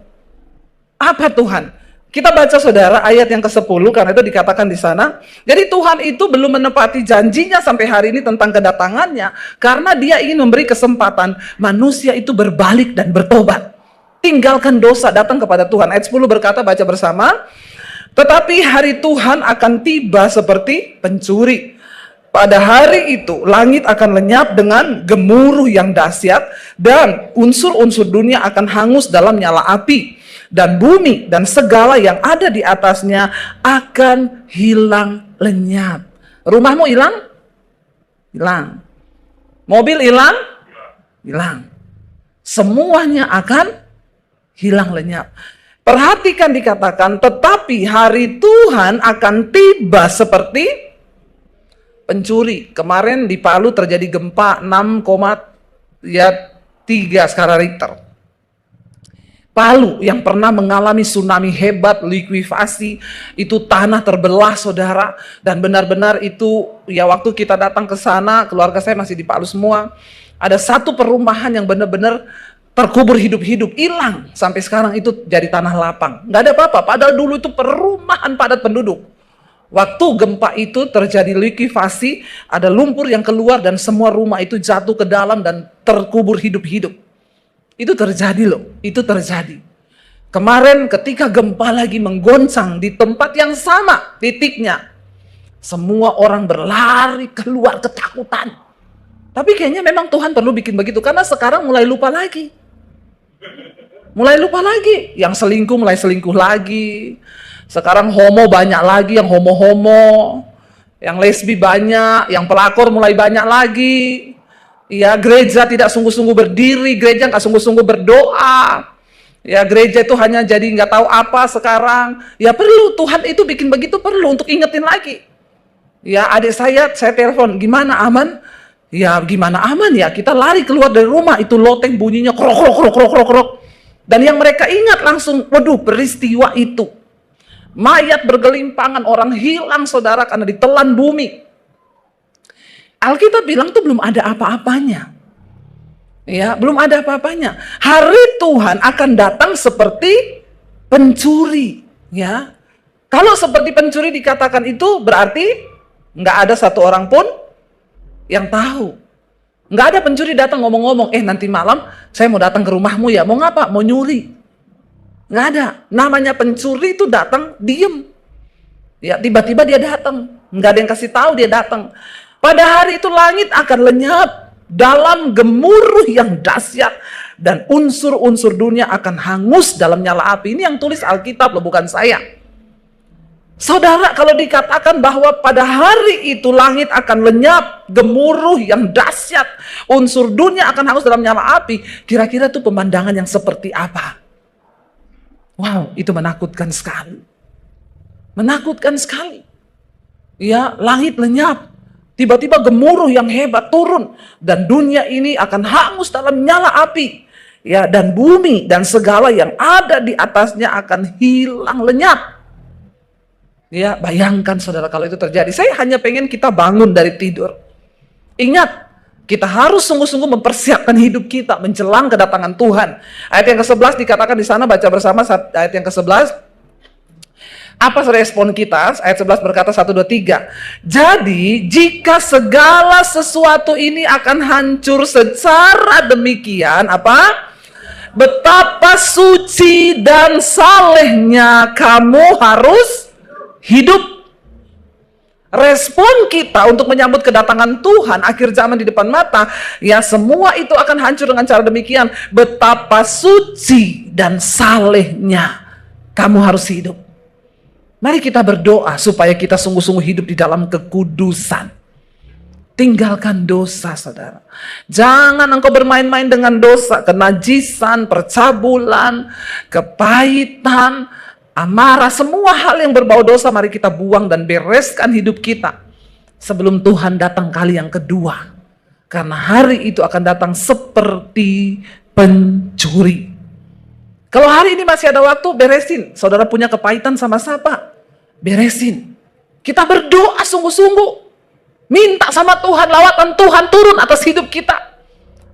Apa Tuhan? Kita baca saudara ayat yang ke-10 karena itu dikatakan di sana. Jadi Tuhan itu belum menepati janjinya sampai hari ini tentang kedatangannya karena Dia ingin memberi kesempatan manusia itu berbalik dan bertobat. Tinggalkan dosa, datang kepada Tuhan. Ayat 10 berkata, baca bersama. Tetapi hari Tuhan akan tiba seperti pencuri. Pada hari itu, langit akan lenyap dengan gemuruh yang dahsyat, dan unsur-unsur dunia akan hangus dalam nyala api. Dan bumi dan segala yang ada di atasnya akan hilang lenyap. Rumahmu hilang? Hilang. Mobil hilang? Hilang. Semuanya akan hilang lenyap. Perhatikan dikatakan, tetapi hari Tuhan akan tiba seperti pencuri. Kemarin di Palu terjadi gempa 6,3 skala Richter. Palu yang pernah mengalami tsunami hebat, likuifasi, itu tanah terbelah saudara, dan benar-benar itu ya waktu kita datang ke sana, keluarga saya masih di Palu semua, ada satu perumahan yang benar-benar terkubur hidup-hidup, hilang. Sampai sekarang itu jadi tanah lapang. Nggak ada apa-apa, padahal dulu itu perumahan padat penduduk. Waktu gempa itu terjadi likuifasi, ada lumpur yang keluar dan semua rumah itu jatuh ke dalam dan terkubur hidup-hidup. Itu terjadi loh, itu terjadi. Kemarin ketika gempa lagi menggoncang di tempat yang sama titiknya, semua orang berlari keluar ketakutan. Tapi kayaknya memang Tuhan perlu bikin begitu, karena sekarang mulai lupa lagi. Mulai lupa lagi, yang selingkuh mulai selingkuh lagi. Sekarang homo banyak lagi, yang homo-homo. Yang lesbi banyak, yang pelakor mulai banyak lagi. Ya, gereja tidak sungguh-sungguh berdiri, gereja nggak sungguh-sungguh berdoa. Ya, gereja itu hanya jadi nggak tahu apa sekarang. Ya perlu, Tuhan itu bikin begitu perlu untuk ingetin lagi. Ya, adik saya telepon, gimana aman? Ya gimana aman ya, kita lari keluar dari rumah, itu loteng bunyinya krok krok krok krok krok krok. Dan yang mereka ingat langsung, waduh peristiwa itu. Mayat bergelimpangan, orang hilang saudara karena ditelan bumi. Alkitab bilang tuh belum ada apa-apanya. Ya, belum ada apa-apanya. Hari Tuhan akan datang seperti pencuri, ya. Kalau seperti pencuri dikatakan itu berarti nggak ada satu orang pun yang tahu. Nggak ada pencuri datang ngomong-ngomong, nanti malam saya mau datang ke rumahmu ya, mau ngapa? Mau nyuri. Nggak ada. Namanya pencuri itu datang diem. Ya, tiba-tiba dia datang. Nggak ada yang kasih tahu dia datang. Pada hari itu langit akan lenyap dalam gemuruh yang dahsyat, dan unsur-unsur dunia akan hangus dalam nyala api. Ini yang tulis Alkitab loh, bukan saya. Saudara, kalau dikatakan bahwa pada hari itu langit akan lenyap, gemuruh yang dahsyat, unsur dunia akan hangus dalam nyala api, kira-kira itu pemandangan yang seperti apa? Wow, itu menakutkan sekali. Menakutkan sekali. Ya, langit lenyap. Tiba-tiba gemuruh yang hebat turun, dan dunia ini akan hangus dalam nyala api. Ya, dan bumi dan segala yang ada di atasnya akan hilang lenyap. Ya, bayangkan saudara kalau itu terjadi. Saya hanya pengen kita bangun dari tidur. Ingat, kita harus sungguh-sungguh mempersiapkan hidup kita menjelang kedatangan Tuhan. Ayat yang ke-11 dikatakan di sana, baca bersama ayat yang ke-11. Apa respon kita? Ayat 11 berkata 1, 2, 3. Jadi, jika segala sesuatu ini akan hancur secara demikian, apa? Betapa suci dan salehnya kamu harus hidup. Respon kita untuk menyambut kedatangan Tuhan akhir zaman di depan mata, ya semua itu akan hancur dengan cara demikian. Betapa suci dan salehnya kamu harus hidup. Mari kita berdoa supaya kita sungguh-sungguh hidup di dalam kekudusan. Tinggalkan dosa, saudara. Jangan engkau bermain-main dengan dosa, kenajisan, percabulan, kepahitan, amarah, semua hal yang berbau dosa mari kita buang dan bereskan hidup kita sebelum Tuhan datang kali yang kedua. Karena hari itu akan datang seperti pencuri. Kalau hari ini masih ada waktu, beresin. Saudara punya kepahitan sama siapa? Beresin. Kita berdoa sungguh-sungguh. Minta sama Tuhan, lawatan Tuhan turun atas hidup kita.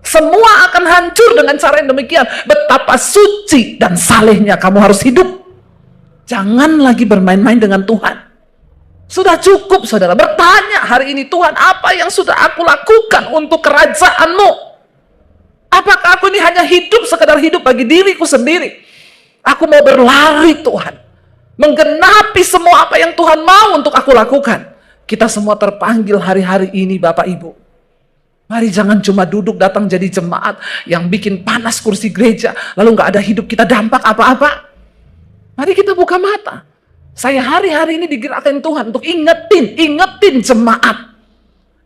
Semua akan hancur dengan cara yang demikian. Betapa suci dan salehnya kamu harus hidup. Jangan lagi bermain-main dengan Tuhan. Sudah cukup saudara bertanya hari ini, Tuhan apa yang sudah aku lakukan untuk kerajaan-Mu? Apakah aku ini hanya hidup sekedar hidup bagi diriku sendiri? Aku mau berlari Tuhan, menggenapi semua apa yang Tuhan mau untuk aku lakukan. Kita semua terpanggil hari-hari ini Bapak Ibu. Mari jangan cuma duduk datang jadi jemaat yang bikin panas kursi gereja, lalu nggak ada hidup kita dampak apa-apa. Mari kita buka mata. Saya hari-hari ini digerakkan Tuhan untuk ingetin jemaat.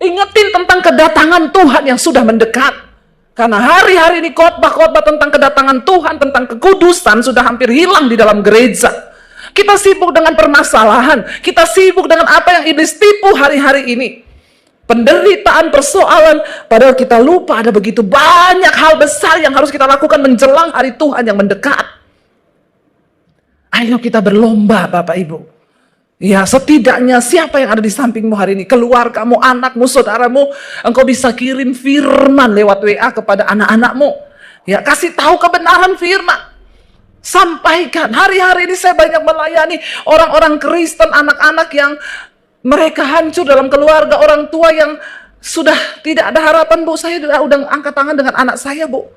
Ingetin tentang kedatangan Tuhan yang sudah mendekat. Karena hari-hari ini khotbah-khotbah tentang kedatangan Tuhan, tentang kekudusan sudah hampir hilang di dalam gereja. Kita sibuk dengan permasalahan, kita sibuk dengan apa yang iblis tipu hari-hari ini. Penderitaan, persoalan, padahal kita lupa ada begitu banyak hal besar yang harus kita lakukan menjelang hari Tuhan yang mendekat. Ayo kita berlomba Bapak Ibu. Ya, setidaknya siapa yang ada di sampingmu hari ini, keluargamu, anakmu, saudaramu, engkau bisa kirim firman lewat WA kepada anak-anakmu. Ya, kasih tahu kebenaran firman. Sampaikan. Hari-hari ini saya banyak melayani orang-orang Kristen, anak-anak yang mereka hancur dalam keluarga, orang tua yang sudah tidak ada harapan. Bu, saya udah angkat tangan dengan anak saya, Bu.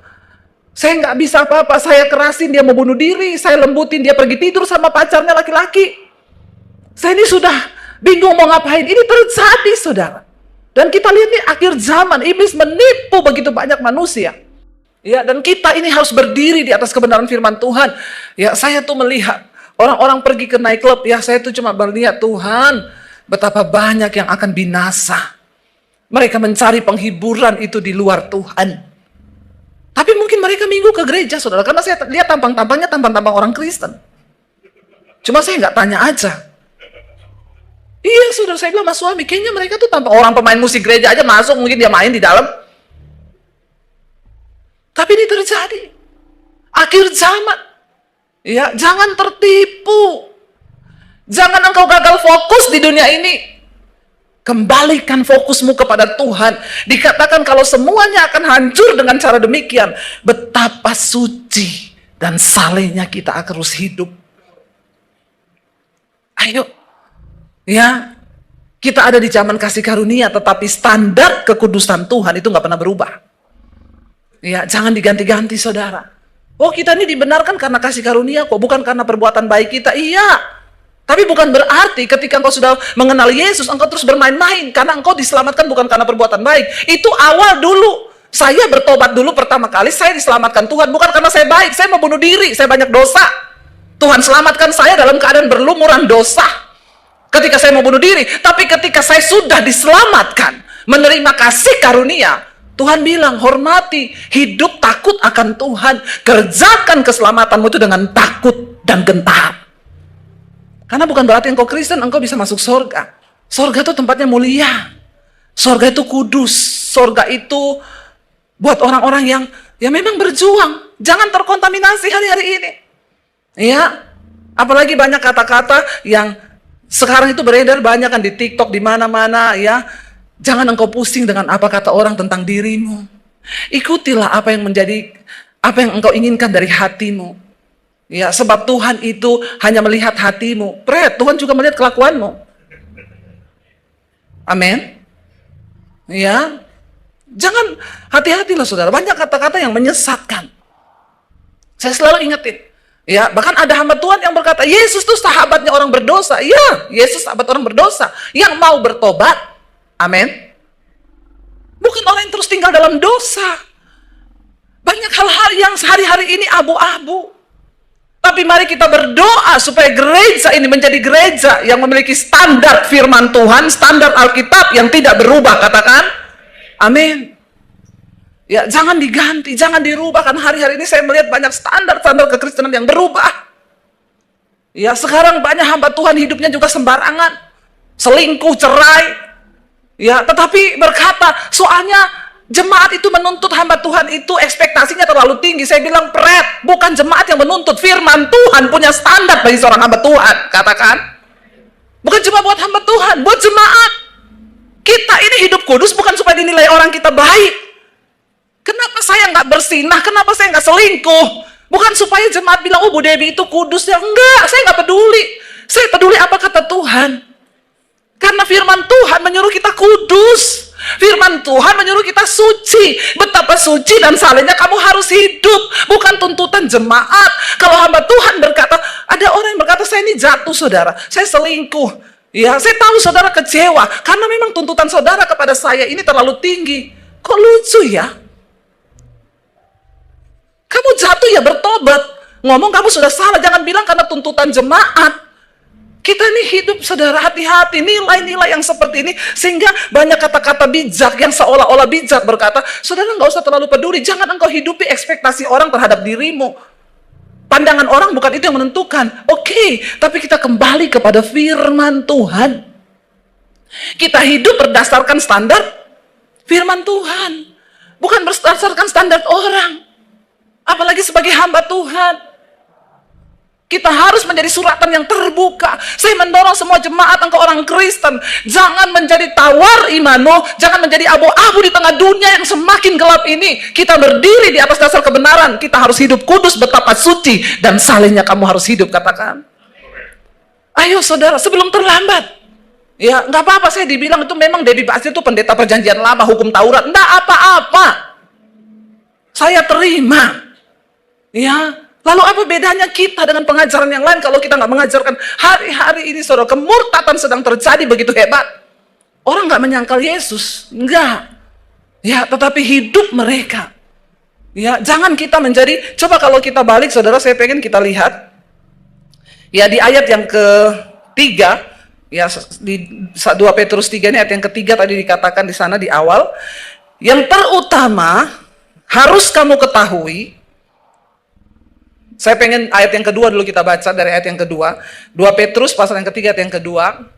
Saya nggak bisa apa-apa, saya kerasin dia mau bunuh diri, saya lembutin dia pergi tidur sama pacarnya laki-laki. Saya ini sudah bingung mau ngapain. Ini terjadi, saudara. Dan kita lihat nih akhir zaman, iblis menipu begitu banyak manusia. Ya, dan kita ini harus berdiri di atas kebenaran firman Tuhan. Ya, saya tuh melihat orang-orang pergi ke night club. Ya, saya tuh cuma melihat Tuhan, betapa banyak yang akan binasa. Mereka mencari penghiburan itu di luar Tuhan. Tapi mungkin mereka minggu ke gereja, saudara. Karena saya lihat tampang-tampangnya tampang-tampang orang Kristen. Cuma saya nggak tanya aja. Iya, saudara, saya bilang sama suami, kayaknya mereka tuh tampang orang pemain musik gereja aja masuk, mungkin dia main di dalam. Tapi ini terjadi. Akhir zaman. Ya, jangan tertipu. Jangan engkau gagal fokus di dunia ini. Kembalikan fokusmu kepada Tuhan. Dikatakan kalau semuanya akan hancur dengan cara demikian, betapa suci dan salehnya kita akan terus hidup. Ayo. Ya. Kita ada di zaman kasih karunia, tetapi standar kekudusan Tuhan itu nggak pernah berubah. Ya, jangan diganti-ganti saudara. Oh, kita ini dibenarkan karena kasih karunia kok, bukan karena perbuatan baik kita. Iya, tapi bukan berarti ketika engkau sudah mengenal Yesus, engkau terus bermain-main. Karena engkau diselamatkan bukan karena perbuatan baik. Itu awal dulu. Saya bertobat dulu pertama kali, saya diselamatkan Tuhan. Bukan karena saya baik, saya mau bunuh diri, saya banyak dosa. Tuhan selamatkan saya dalam keadaan berlumuran dosa. Ketika saya mau bunuh diri. Tapi ketika saya sudah diselamatkan, menerima kasih karunia, Tuhan bilang, hormati, hidup takut akan Tuhan. Kerjakan keselamatanmu itu dengan takut dan gentar. Karena bukan berarti engkau Kristen, engkau bisa masuk surga. Surga itu tempatnya mulia. Surga itu kudus. Surga itu buat orang-orang yang memang berjuang. Jangan terkontaminasi hari-hari ini. Ya, apalagi banyak kata-kata yang Sekarang itu beredar banyak kan di TikTok, di mana-mana ya. Jangan engkau pusing dengan apa kata orang tentang dirimu. Ikutilah apa yang engkau inginkan dari hatimu. Ya, sebab Tuhan itu hanya melihat hatimu. Tuhan juga melihat kelakuanmu. Amin. Ya. Jangan, hati-hatilah saudara. Banyak kata-kata yang menyesatkan. Saya selalu ingetin. Ya, bahkan ada hamba Tuhan yang berkata, Yesus tuh sahabatnya orang berdosa. Iya, Yesus sahabat orang berdosa yang mau bertobat. Amin. Bukan orang yang terus tinggal dalam dosa. Banyak hal-hal yang sehari-hari ini abu-abu. Tapi mari kita berdoa supaya gereja ini menjadi gereja yang memiliki standar firman Tuhan, standar Alkitab yang tidak berubah. Katakan, amin. Ya, jangan diganti, jangan dirubah. Kan hari-hari ini saya melihat banyak standar-standar kekristenan yang berubah. Ya, sekarang banyak hamba Tuhan hidupnya juga sembarangan. Selingkuh, cerai. Ya, tetapi berkata, soalnya jemaat itu menuntut hamba Tuhan itu ekspektasinya terlalu tinggi. Saya bilang, bukan jemaat yang menuntut. Firman Tuhan punya standar bagi seorang hamba Tuhan. Katakan. Bukan cuma buat hamba Tuhan, buat jemaat. Kita ini hidup kudus bukan supaya dinilai orang kita baik. Kenapa saya nggak bersinah? Kenapa saya nggak selingkuh? Bukan supaya jemaat bilang, Bu Debbie itu kudus. Ya enggak, saya nggak peduli. Saya peduli apa kata Tuhan. Karena firman Tuhan menyuruh kita kudus. Firman Tuhan menyuruh kita suci. Betapa suci dan salehnya kamu harus hidup. Bukan tuntutan jemaat. Kalau hamba Tuhan berkata, ada orang yang berkata, saya ini jatuh saudara. Saya selingkuh. Ya, saya tahu saudara kecewa. Karena memang tuntutan saudara kepada saya ini terlalu tinggi. Kok lucu ya? Kamu jatuh ya bertobat. Ngomong kamu sudah salah, jangan bilang karena tuntutan jemaat. Kita ini hidup saudara, hati-hati, nilai-nilai yang seperti ini. Sehingga banyak kata-kata bijak yang seolah-olah bijak berkata, saudara nggak usah terlalu peduli, jangan engkau hidupi ekspektasi orang terhadap dirimu. Pandangan orang bukan itu yang menentukan. Oke, tapi kita kembali kepada firman Tuhan. Kita hidup berdasarkan standar firman Tuhan. Bukan berdasarkan standar orang. Apalagi sebagai hamba Tuhan. Kita harus menjadi suratan yang terbuka. Saya mendorong semua jemaat engkau orang Kristen. Jangan menjadi tawar imanmu. Jangan menjadi abu-abu di tengah dunia yang semakin gelap ini. Kita berdiri di atas dasar kebenaran. Kita harus hidup kudus, betapa suci. Dan salehnya kamu harus hidup, katakan. Ayo saudara, sebelum terlambat. Ya, nggak apa-apa saya dibilang itu memang Debbie Basir itu pendeta perjanjian lama, hukum Taurat. Nggak apa-apa. Saya terima. Ya, lalu apa bedanya kita dengan pengajaran yang lain kalau kita nggak mengajarkan hari-hari ini saudara, kemurtatan sedang terjadi begitu hebat. Orang nggak menyangkal Yesus, enggak. Ya, tetapi hidup mereka. Ya, jangan kita menjadi, coba kalau kita balik saudara, saya pengen kita lihat. Ya, di ayat yang ketiga, ya di 2 Petrus 3 ini ayat yang ketiga tadi dikatakan di sana di awal, yang terutama harus kamu ketahui. Saya pengen ayat yang kedua dulu kita baca dari ayat yang kedua. 2 Petrus pasal yang ketiga ayat yang kedua.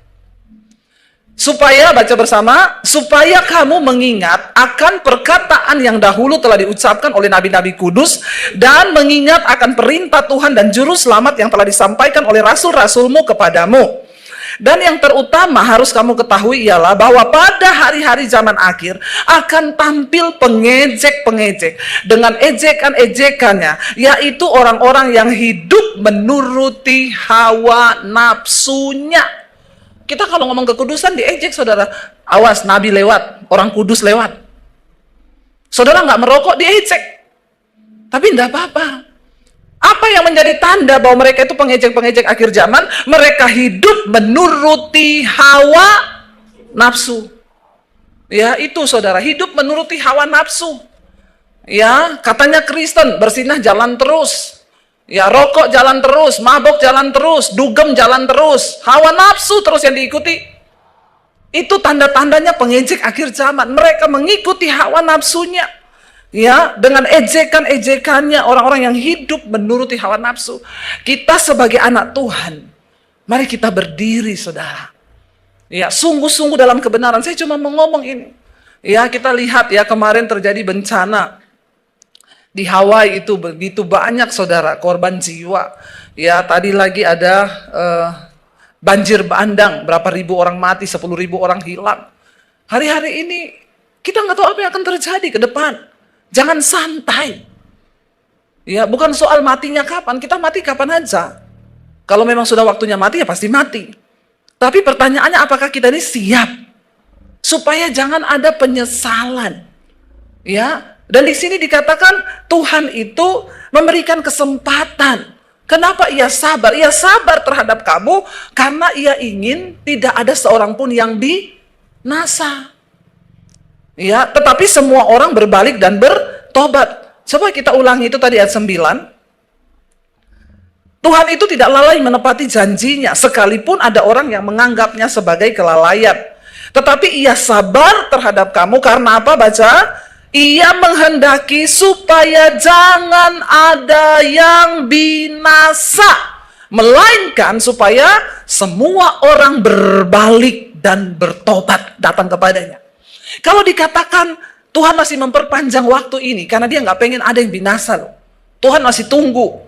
Supaya, baca bersama, supaya kamu mengingat akan perkataan yang dahulu telah diucapkan oleh nabi-nabi kudus, dan mengingat akan perintah Tuhan dan juru selamat yang telah disampaikan oleh rasul-rasulmu kepadamu. Dan yang terutama harus kamu ketahui ialah bahwa pada hari-hari zaman akhir akan tampil pengejek-pengejek dengan ejekan-ejekannya, yaitu orang-orang yang hidup menuruti hawa nafsunya. Kita kalau ngomong kekudusan diejek saudara. Awas, nabi lewat, orang kudus lewat. Saudara nggak merokok diejek. Tapi enggak apa-apa. Apa yang menjadi tanda bahwa mereka itu pengejek-pengejek akhir zaman? Mereka hidup menuruti hawa nafsu. Ya, itu saudara, hidup menuruti hawa nafsu. Ya, katanya Kristen, bersinah jalan terus. Ya, rokok jalan terus, mabok jalan terus, dugem jalan terus, hawa nafsu terus yang diikuti. Itu tanda-tandanya pengejek akhir zaman. Mereka mengikuti hawa nafsunya. Ya, dengan ejekan-ejekannya orang-orang yang hidup menuruti hawa nafsu. Kita sebagai anak Tuhan, mari kita berdiri saudara. Ya, sungguh-sungguh dalam kebenaran. Saya cuma mau ngomong ini. Ya, kita lihat ya, kemarin terjadi bencana di Hawaii, itu begitu banyak saudara korban jiwa. Ya, tadi lagi ada banjir bandang, berapa ribu orang mati, 10.000 orang hilang. Hari-hari ini kita nggak tahu apa yang akan terjadi ke depan. Jangan santai. Ya, bukan soal matinya kapan, kita mati kapan aja. Kalau memang sudah waktunya mati, ya pasti mati. Tapi pertanyaannya, apakah kita ini siap? Supaya jangan ada penyesalan. Ya, dan di sini dikatakan Tuhan itu memberikan kesempatan. Kenapa ia sabar? Ia sabar terhadap kamu karena ia ingin tidak ada seorang pun yang binasa. Ya, tetapi semua orang berbalik dan bertobat. Coba kita ulangi itu tadi ayat 9. Tuhan itu tidak lalai menepati janjinya, sekalipun ada orang yang menganggapnya sebagai kelalaian. Tetapi ia sabar terhadap kamu karena apa? Baca. Ia menghendaki supaya jangan ada yang binasa, melainkan supaya semua orang berbalik dan bertobat datang kepadanya. Kalau dikatakan Tuhan masih memperpanjang waktu ini karena dia nggak pengen ada yang binasa loh. Tuhan masih tunggu.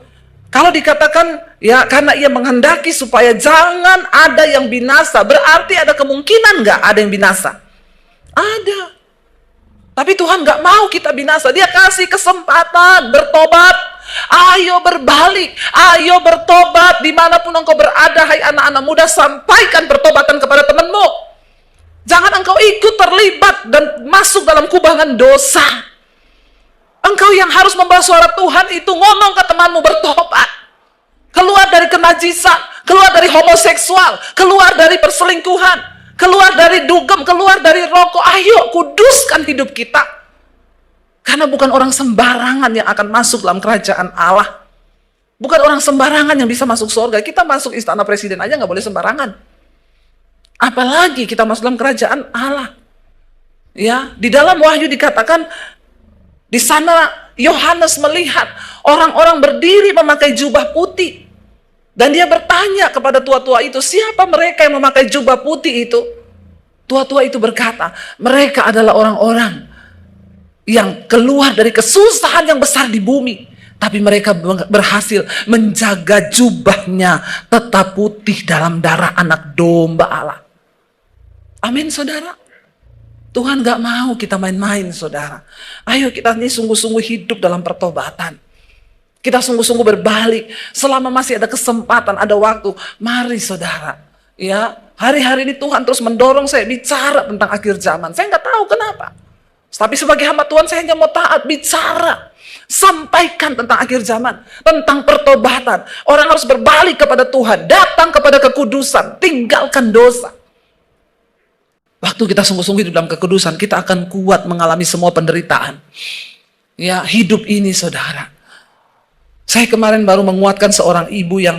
Kalau dikatakan ya karena ia menghendaki supaya jangan ada yang binasa, berarti ada kemungkinan nggak ada yang binasa? Ada. Tapi Tuhan nggak mau kita binasa. Dia kasih kesempatan bertobat. Ayo berbalik, ayo bertobat dimanapun engkau berada, hai anak-anak muda, sampaikan pertobatan kepada temanmu. Jangan engkau ikut terlibat dan masuk dalam kubangan dosa. Engkau yang harus membawa suara Tuhan itu, ngomong ke temanmu bertobat. Keluar dari kenajisan, keluar dari homoseksual, keluar dari perselingkuhan, keluar dari dugem, keluar dari rokok. Ayo kuduskan hidup kita. Karena bukan orang sembarangan yang akan masuk dalam kerajaan Allah. Bukan orang sembarangan yang bisa masuk surga. Kita masuk istana presiden aja nggak boleh sembarangan. Apalagi kita masuk dalam kerajaan Allah. Ya, di dalam Wahyu dikatakan di sana Yohanes melihat orang-orang berdiri memakai jubah putih. Dan dia bertanya kepada tua-tua itu, siapa mereka yang memakai jubah putih itu? Tua-tua itu berkata, mereka adalah orang-orang yang keluar dari kesusahan yang besar di bumi. Tapi mereka berhasil menjaga jubahnya tetap putih dalam darah anak domba Allah. Amin, saudara. Tuhan gak mau kita main-main, saudara. Ayo kita ini sungguh-sungguh hidup dalam pertobatan. Kita sungguh-sungguh berbalik. Selama masih ada kesempatan, ada waktu. Mari, saudara. Ya, hari-hari ini Tuhan terus mendorong saya bicara tentang akhir zaman. Saya gak tahu kenapa. Tapi sebagai hamba Tuhan, saya hanya mau taat bicara. Sampaikan tentang akhir zaman. Tentang pertobatan. Orang harus berbalik kepada Tuhan. Datang kepada kekudusan. Tinggalkan dosa. Waktu kita sungguh-sungguh hidup dalam kekudusan, kita akan kuat mengalami semua penderitaan. Ya, hidup ini, saudara. Saya kemarin baru menguatkan seorang ibu yang,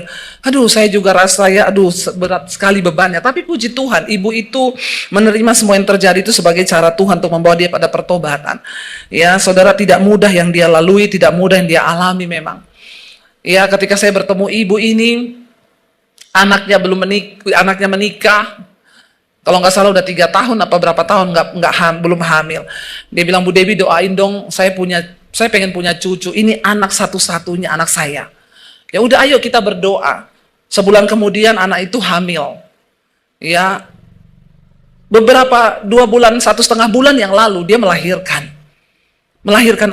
saya juga rasa berat sekali bebannya. Tapi puji Tuhan, ibu itu menerima semua yang terjadi itu sebagai cara Tuhan untuk membawa dia pada pertobatan. Ya, saudara, tidak mudah yang dia lalui, tidak mudah yang dia alami memang. Ya, ketika saya bertemu ibu ini, anaknya menikah. Kalau nggak salah udah 3 tahun apa berapa tahun belum hamil. Dia bilang, Bu Debbie doain dong, saya pengen punya cucu. Ini anak satu-satunya anak saya. Ya udah, ayo kita berdoa. Sebulan kemudian anak itu hamil. Ya, 2 bulan, 1,5 bulan yang lalu dia melahirkan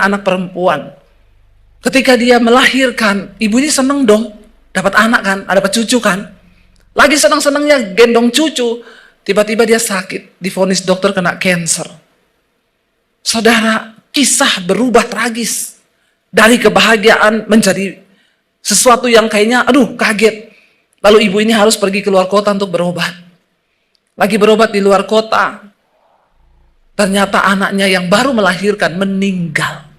anak perempuan. Ketika dia melahirkan, ibu ini seneng dong, dapat anak kan, dapat cucu kan. Lagi senang-senangnya gendong cucu. Tiba-tiba dia sakit, divonis dokter kena cancer. Saudara, kisah berubah tragis. Dari kebahagiaan menjadi sesuatu yang kayaknya, kaget. Lalu ibu ini harus pergi keluar kota untuk berobat. Lagi berobat di luar kota. Ternyata anaknya yang baru melahirkan meninggal.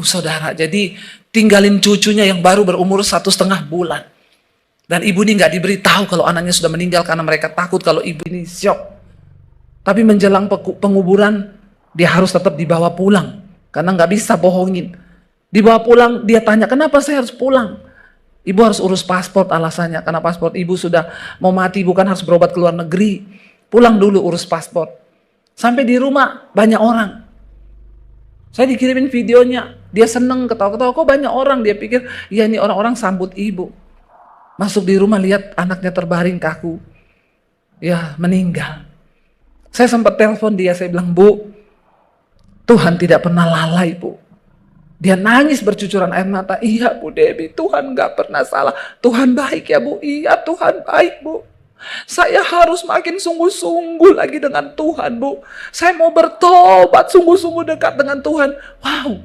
Saudara, jadi tinggalin cucunya yang baru berumur 1,5 bulan. Dan ibu ini nggak diberitahu kalau anaknya sudah meninggal karena mereka takut kalau ibu ini syok. Tapi menjelang penguburan, dia harus tetap dibawa pulang. Karena nggak bisa bohongin. Dibawa pulang, dia tanya, kenapa saya harus pulang? Ibu harus urus paspor alasannya. Karena paspor ibu sudah mau mati, bukan harus berobat ke luar negeri. Pulang dulu urus paspor. Sampai di rumah, banyak orang. Saya dikirimin videonya. Dia seneng ketawa-ketawa, kok banyak orang? Dia pikir, ya ini orang-orang sambut ibu. Masuk di rumah lihat anaknya terbaring kaku. Ya, meninggal. Saya sempat telepon dia, saya bilang, Bu, Tuhan tidak pernah lalai, Bu. Dia nangis bercucuran air mata. Iya, Bu Debbie, Tuhan gak pernah salah. Tuhan baik ya, Bu. Iya, Tuhan baik, Bu. Saya harus makin sungguh-sungguh lagi dengan Tuhan, Bu. Saya mau bertobat, sungguh-sungguh dekat dengan Tuhan. Wow,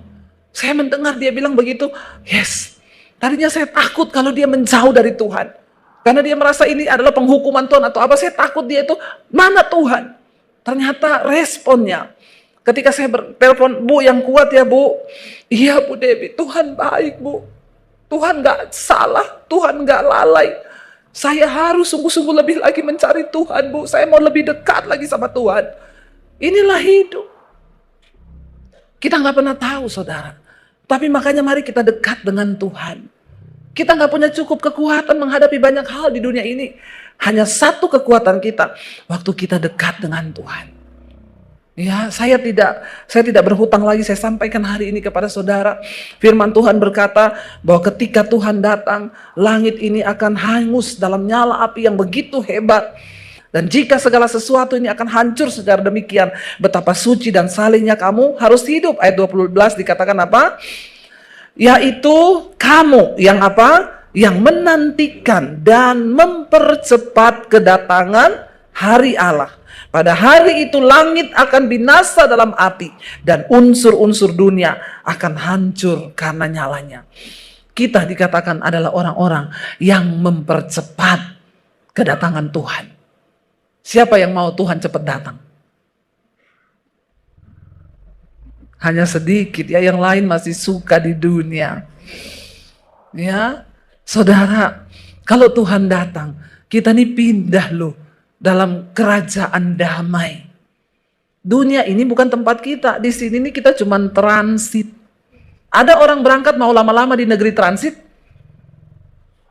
saya mendengar dia bilang begitu. Yes, tadinya saya takut kalau dia menjauh dari Tuhan. Karena dia merasa ini adalah penghukuman Tuhan atau apa. Saya takut dia itu, mana Tuhan? Ternyata responnya, ketika saya bertelepon, Bu yang kuat ya, Bu. Iya, Bu Debbie, Tuhan baik, Bu. Tuhan gak salah, Tuhan gak lalai. Saya harus sungguh-sungguh lebih lagi mencari Tuhan, Bu. Saya mau lebih dekat lagi sama Tuhan. Inilah hidup. Kita nggak pernah tahu, saudara. Tapi makanya mari kita dekat dengan Tuhan. Kita nggak punya cukup kekuatan menghadapi banyak hal di dunia ini. Hanya satu kekuatan kita, waktu kita dekat dengan Tuhan. Ya, saya tidak berhutang lagi. Saya sampaikan hari ini kepada saudara. Firman Tuhan berkata bahwa ketika Tuhan datang, langit ini akan hangus dalam nyala api yang begitu hebat. Dan jika segala sesuatu ini akan hancur secara demikian, betapa suci dan salehnya kamu harus hidup. Ayat 12 dikatakan apa? Yaitu kamu yang apa? Yang menantikan dan mempercepat kedatangan hari Allah. Pada hari itu langit akan binasa dalam api dan unsur-unsur dunia akan hancur karena nyalanya. Kita dikatakan adalah orang-orang yang mempercepat kedatangan Tuhan. Siapa yang mau Tuhan cepat datang? Hanya sedikit ya, yang lain masih suka di dunia. Ya, saudara, kalau Tuhan datang, kita nih pindah loh. Dalam kerajaan damai. Dunia ini bukan tempat kita. Di sini nih kita cuma transit. Ada orang berangkat mau lama-lama di negeri transit?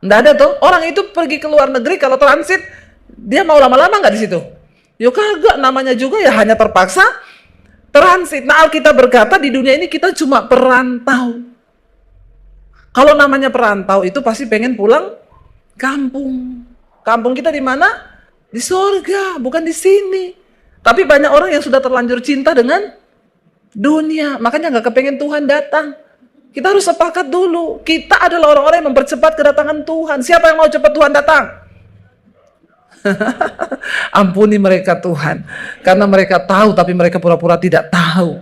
Nggak ada tuh. Orang itu pergi ke luar negeri kalau transit, dia mau lama-lama nggak di situ? Yo kagak, namanya juga ya hanya terpaksa transit. Nah, Alkitab berkata di dunia ini kita cuma perantau. Kalau namanya perantau itu pasti pengen pulang kampung. Kampung kita di mana? Di sorga, bukan di sini. Tapi banyak orang yang sudah terlanjur cinta dengan dunia. Makanya gak kepengen Tuhan datang. Kita harus sepakat dulu. Kita adalah orang-orang yang mempercepat kedatangan Tuhan. Siapa yang mau cepat Tuhan datang? Ampuni mereka Tuhan. Karena mereka tahu tapi mereka pura-pura tidak tahu.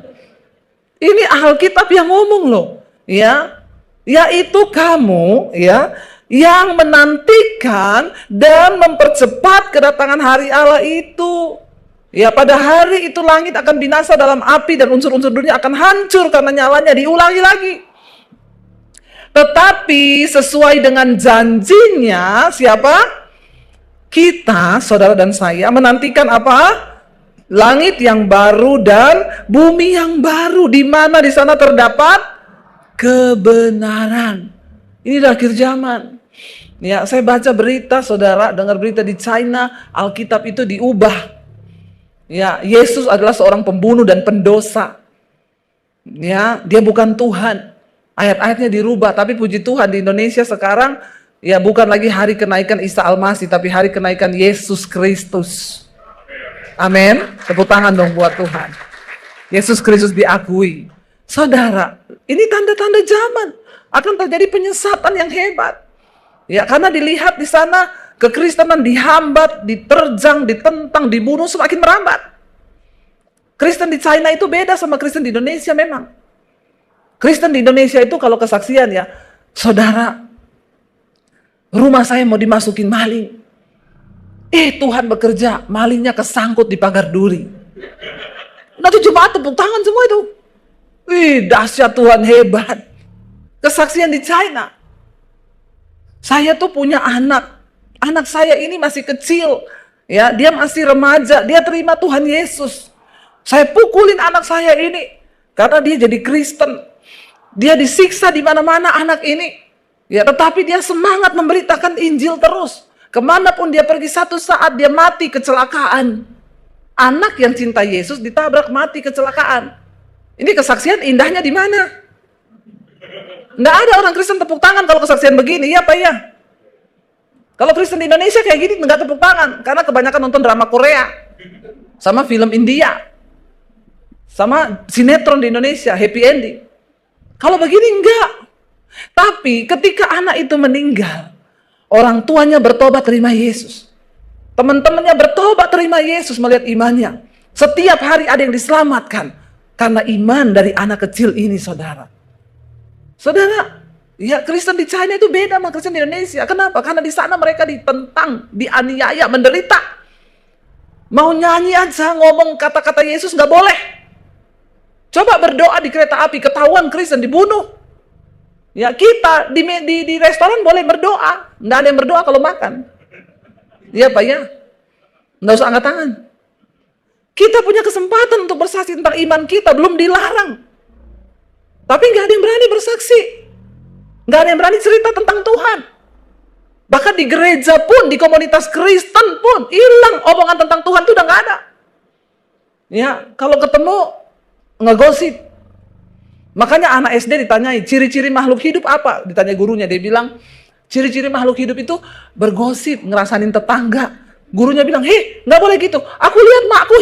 Ini Alkitab yang ngomong loh. Ya, yaitu kamu ya, yang menantikan dan mempercepat kedatangan hari Allah itu. Ya, pada hari itu langit akan binasa dalam api dan unsur-unsur dunia akan hancur karena nyalanya. Diulangi lagi. Tetapi sesuai dengan janjinya, siapa? Kita, saudara dan saya, menantikan apa? Langit yang baru dan bumi yang baru. Di mana di sana terdapat kebenaran. Ini akhir zaman. Ya, saya baca berita, saudara, dengar berita di China, Alkitab itu diubah. Ya, Yesus adalah seorang pembunuh dan pendosa. Ya, dia bukan Tuhan. Ayat-ayatnya dirubah, tapi puji Tuhan di Indonesia sekarang ya bukan lagi hari kenaikan Isa Al-Masih, tapi hari kenaikan Yesus Kristus. Amin. Tepuk tangan dong buat Tuhan. Yesus Kristus diakui. Saudara, ini tanda-tanda zaman. Akan terjadi penyesatan yang hebat. Ya, karena dilihat di sana kekristenan dihambat, diterjang, ditentang, dibunuh semakin merambat. Kristen di China itu beda sama Kristen di Indonesia memang. Kristen di Indonesia itu kalau kesaksian ya, saudara, rumah saya mau dimasukin maling. Tuhan bekerja, malingnya kesangkut di pagar duri. Nanti jemaat tepuk tangan semua itu. Dahsyat Tuhan, hebat. Kesaksian di China. Saya tuh punya anak. Anak saya ini masih kecil. Ya, dia masih remaja. Dia terima Tuhan Yesus. Saya pukulin anak saya ini karena dia jadi Kristen. Dia disiksa di mana-mana anak ini. Ya, tetapi dia semangat memberitakan Injil terus. Kemanapun dia pergi, satu saat dia mati kecelakaan. Anak yang cinta Yesus ditabrak mati kecelakaan. Ini kesaksian indahnya di mana? Nggak ada orang Kristen tepuk tangan kalau kesaksian begini, ya Pak ya? Kalau Kristen di Indonesia kayak gini nggak tepuk tangan, karena kebanyakan nonton drama Korea, sama film India, sama sinetron di Indonesia, happy ending. Kalau begini enggak. Tapi ketika anak itu meninggal, orang tuanya bertobat terima Yesus. Teman-temannya bertobat terima Yesus melihat imannya. Setiap hari ada yang diselamatkan karena iman dari anak kecil ini, saudara. Saudara, ya Kristen di China itu beda sama Kristen di Indonesia. Kenapa? Karena di sana mereka ditentang, dianiaya, menderita. Mau nyanyi aja, ngomong kata-kata Yesus nggak boleh. Coba berdoa di kereta api, ketahuan Kristen dibunuh. Ya kita di restoran boleh berdoa, nggak ada yang berdoa kalau makan. Iya Pak ya, nggak usah angkat tangan. Kita punya kesempatan untuk bersaksi tentang iman kita, belum dilarang. Tapi nggak ada yang berani bersaksi, nggak ada yang berani cerita tentang Tuhan. Bahkan di gereja pun, di komunitas Kristen pun, hilang omongan tentang Tuhan itu udah nggak ada. Ya kalau ketemu ngegosip. Makanya anak SD ditanyai, ciri-ciri makhluk hidup apa? Ditanya gurunya, dia bilang, ciri-ciri makhluk hidup itu bergosip, ngerasain tetangga. Gurunya bilang, hei, nggak boleh gitu. Aku lihat makku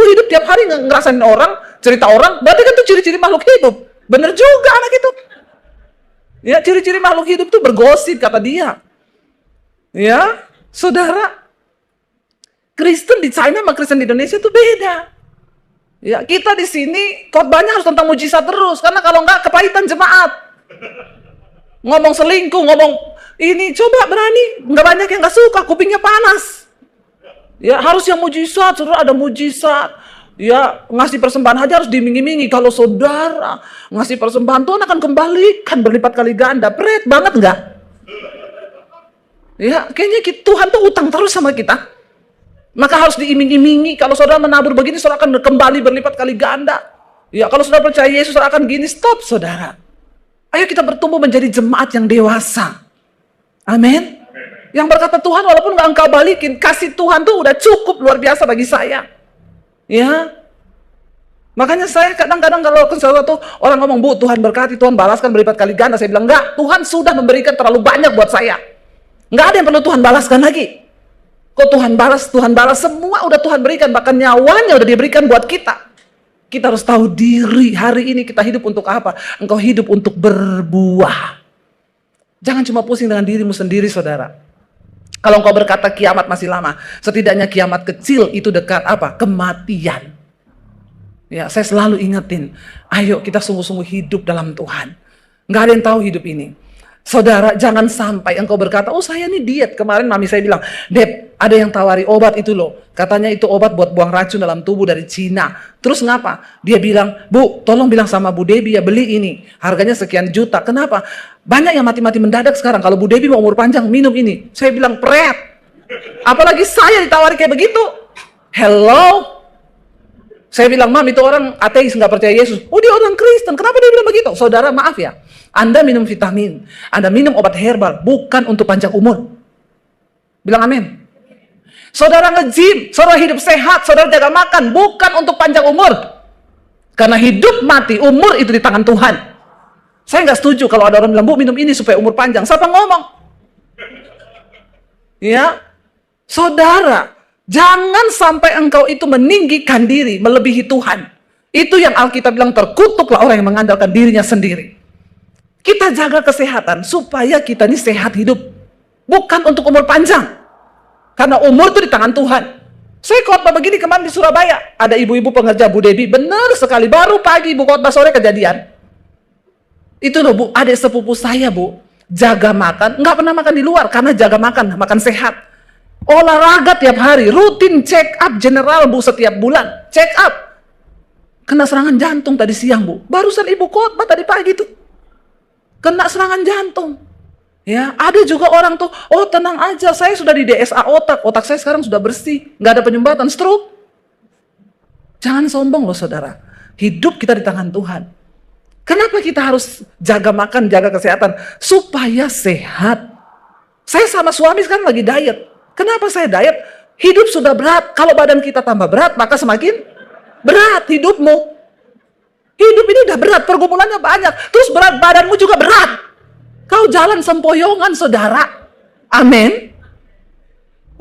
hidup tiap hari ngerasain orang, cerita orang, berarti kan itu ciri-ciri makhluk hidup. Bener juga anak itu. Ya, ciri-ciri makhluk hidup itu bergosip, kata dia. Ya, saudara, Kristen di China sama Kristen di Indonesia itu beda. Ya, kita di sini khotbahnya harus tentang mujizat terus, karena kalau enggak kepahitan jemaat. Ngomong selingkuh, ngomong ini, coba berani, enggak banyak yang enggak suka, kupingnya panas. Ya, harus yang mujizat, saudara, ada mujizat. Ya, ngasih persembahan aja harus dimingi-mingi. Kalau saudara ngasih persembahan, Tuhan akan kembalikan berlipat kali ganda. Pret banget enggak? Ya, kayaknya Tuhan tuh utang terus sama kita. Maka harus diiming-imingi, kalau saudara menabur begini, saudara akan kembali berlipat kali ganda. Ya, kalau saudara percaya Yesus, saudara akan gini. Stop, saudara. Ayo kita bertumbuh menjadi jemaat yang dewasa. Amin. Yang berkata, Tuhan walaupun nggak engkau balikin, kasih Tuhan tuh udah cukup luar biasa bagi saya. Ya. Makanya saya kadang-kadang kalau sesuatu orang ngomong, Bu, Tuhan berkati, Tuhan balaskan berlipat kali ganda. Saya bilang, enggak, Tuhan sudah memberikan terlalu banyak buat saya. Nggak ada yang perlu Tuhan balaskan lagi. Kok Tuhan balas, semua udah Tuhan berikan, bahkan nyawanya udah diberikan buat kita. Kita harus tahu diri, hari ini kita hidup untuk apa? Engkau hidup untuk berbuah. Jangan cuma pusing dengan dirimu sendiri, saudara. Kalau engkau berkata kiamat masih lama, setidaknya kiamat kecil itu dekat apa? Kematian. Ya, saya selalu ingetin, ayo kita sungguh-sungguh hidup dalam Tuhan. Nggak ada yang tahu hidup ini. Saudara, jangan sampai engkau berkata, oh saya nih diet. Kemarin mami saya bilang, Dep, ada yang tawari obat itu loh. Katanya itu obat buat buang racun dalam tubuh dari Cina. Terus ngapa? Dia bilang, Bu, tolong bilang sama Bu Debbie ya beli ini. Harganya sekian juta. Kenapa? Banyak yang mati-mati mendadak sekarang. Kalau Bu Debbie mau umur panjang, minum ini. Saya bilang, pret. Apalagi saya ditawari kayak begitu. Hello? Saya bilang, Mam, itu orang ateis, nggak percaya Yesus. Oh, dia orang Kristen. Kenapa dia bilang begitu? Saudara, maaf ya. Anda minum vitamin, Anda minum obat herbal, bukan untuk panjang umur. Bilang amin. Saudara nge-gym, saudara hidup sehat, saudara jaga makan, bukan untuk panjang umur. Karena hidup mati, umur itu di tangan Tuhan. Saya nggak setuju kalau ada orang bilang, Bu, minum ini supaya umur panjang. Siapa ngomong? Ya, saudara, jangan sampai engkau itu meninggikan diri, melebihi Tuhan. Itu yang Alkitab bilang, terkutuklah orang yang mengandalkan dirinya sendiri. Kita jaga kesehatan supaya kita ini sehat hidup. Bukan untuk umur panjang. Karena umur itu di tangan Tuhan. Saya khotbah begini kemarin di Surabaya. Ada ibu-ibu pengerja Bu Debbie. Benar sekali. Baru pagi ibu khotbah sore kejadian. Itu loh Bu, adik sepupu saya Bu. Jaga makan. Nggak pernah makan di luar. Karena jaga makan. Makan sehat. Olahraga tiap hari. Rutin check up general Bu setiap bulan. Check up. Kena serangan jantung tadi siang Bu. Barusan ibu khotbah tadi pagi tuh. Kena serangan jantung. Ya, ada juga orang tuh, oh tenang aja, saya sudah di DSA otak saya sekarang sudah bersih, nggak ada penyumbatan, stroke. Jangan sombong loh saudara, hidup kita di tangan Tuhan. Kenapa kita harus jaga makan, jaga kesehatan? Supaya sehat. Saya sama suami sekarang lagi diet. Kenapa saya diet? Hidup sudah berat, kalau badan kita tambah berat, maka semakin berat hidupmu. Hidup ini udah berat, pergumulannya banyak. Terus berat badanmu juga berat. Kau jalan sempoyongan, saudara. Amin.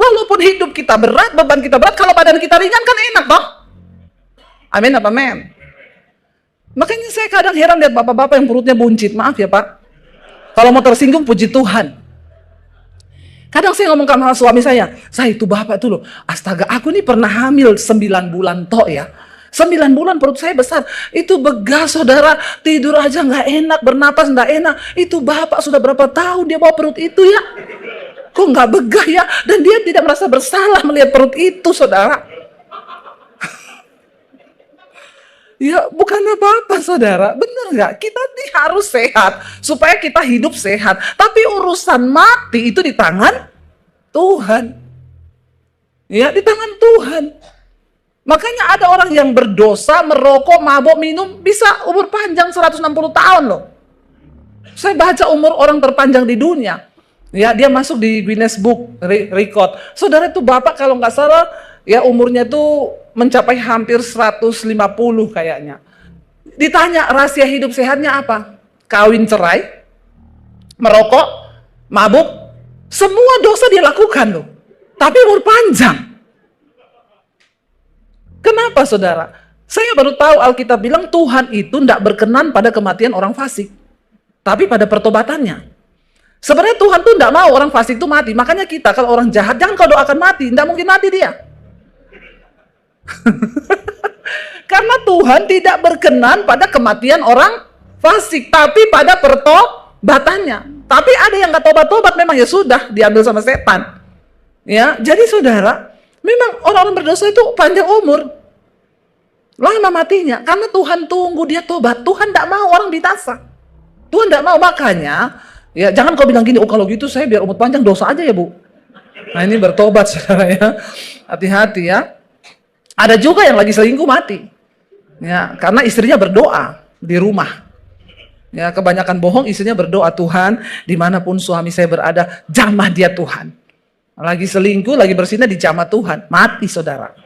Walaupun hidup kita berat, beban kita berat, kalau badan kita ringan kan enak toh. Amin apa men? Makanya saya kadang heran lihat bapak-bapak yang perutnya buncit. Maaf ya Pak. Kalau mau tersinggung, puji Tuhan. Kadang saya ngomong sama suami saya itu bapak itu loh, astaga aku nih pernah hamil 9 bulan toh ya. 9 bulan perut saya besar, itu begas saudara, tidur aja nggak enak, bernapas nggak enak. Itu bapak sudah berapa tahun dia bawa perut itu ya? Kok nggak begah ya? Dan dia tidak merasa bersalah melihat perut itu saudara. Ya bukan apa-apa saudara, benar nggak? Kita nih harus sehat supaya kita hidup sehat. Tapi urusan mati itu di tangan Tuhan. Ya di tangan Tuhan. Makanya ada orang yang berdosa, merokok, mabok, minum bisa umur panjang 160 tahun loh. Saya baca umur orang terpanjang di dunia. Ya dia masuk di Guinness Book Record. Saudara itu bapak kalau nggak salah ya umurnya tuh mencapai hampir 150 kayaknya. Ditanya rahasia hidup sehatnya apa? Kawin cerai, merokok, mabuk, semua dosa dia lakukan loh. Tapi umur panjang. Kenapa saudara? Saya baru tahu Alkitab bilang Tuhan itu tidak berkenan pada kematian orang fasik. Tapi pada pertobatannya. Sebenarnya Tuhan tuh tidak mau orang fasik itu mati. Makanya kita kalau orang jahat jangan kau doakan mati. Tidak mungkin mati dia. Karena Tuhan tidak berkenan pada kematian orang fasik, tapi pada pertobatannya. Tapi ada yang nggak tobat-tobat, memang ya sudah diambil sama setan. Ya, jadi saudara, memang orang-orang berdosa itu panjang umur, lama matinya, karena Tuhan tunggu dia tobat. Tuhan tidak mau orang binasa. Tuhan tidak mau, makanya, ya jangan kau bilang gini, oh kalau gitu saya biar umur panjang dosa aja ya Bu. Nah ini bertobat saudara ya, hati-hati ya. Ada juga yang lagi selingkuh mati. Ya, karena istrinya berdoa di rumah. Ya, kebanyakan bohong, istrinya berdoa, Tuhan, dimanapun suami saya berada, jamah dia Tuhan. Lagi selingkuh, lagi bersinah dijamah Tuhan. Mati saudara.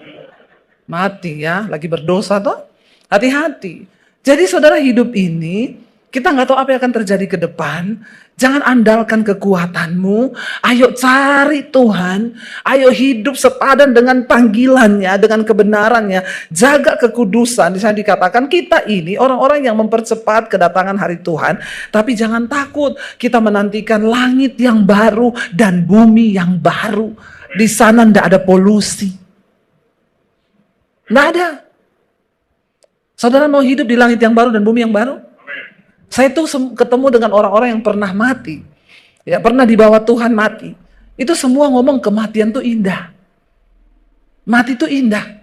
Mati ya, lagi berdosa toh. Hati-hati. Jadi saudara hidup ini, kita nggak tahu apa yang akan terjadi ke depan. Jangan andalkan kekuatanmu. Ayo cari Tuhan. Ayo hidup sepadan dengan panggilannya, dengan kebenarannya. Jaga kekudusan. Di sana dikatakan kita ini orang-orang yang mempercepat kedatangan hari Tuhan. Tapi jangan takut. Kita menantikan langit yang baru dan bumi yang baru. Di sana tidak ada polusi. Tidak ada. Saudara mau hidup di langit yang baru dan bumi yang baru? Saya tuh ketemu dengan orang-orang yang pernah mati. Ya, pernah dibawa Tuhan mati. Itu semua ngomong kematian tuh indah. Mati tuh indah.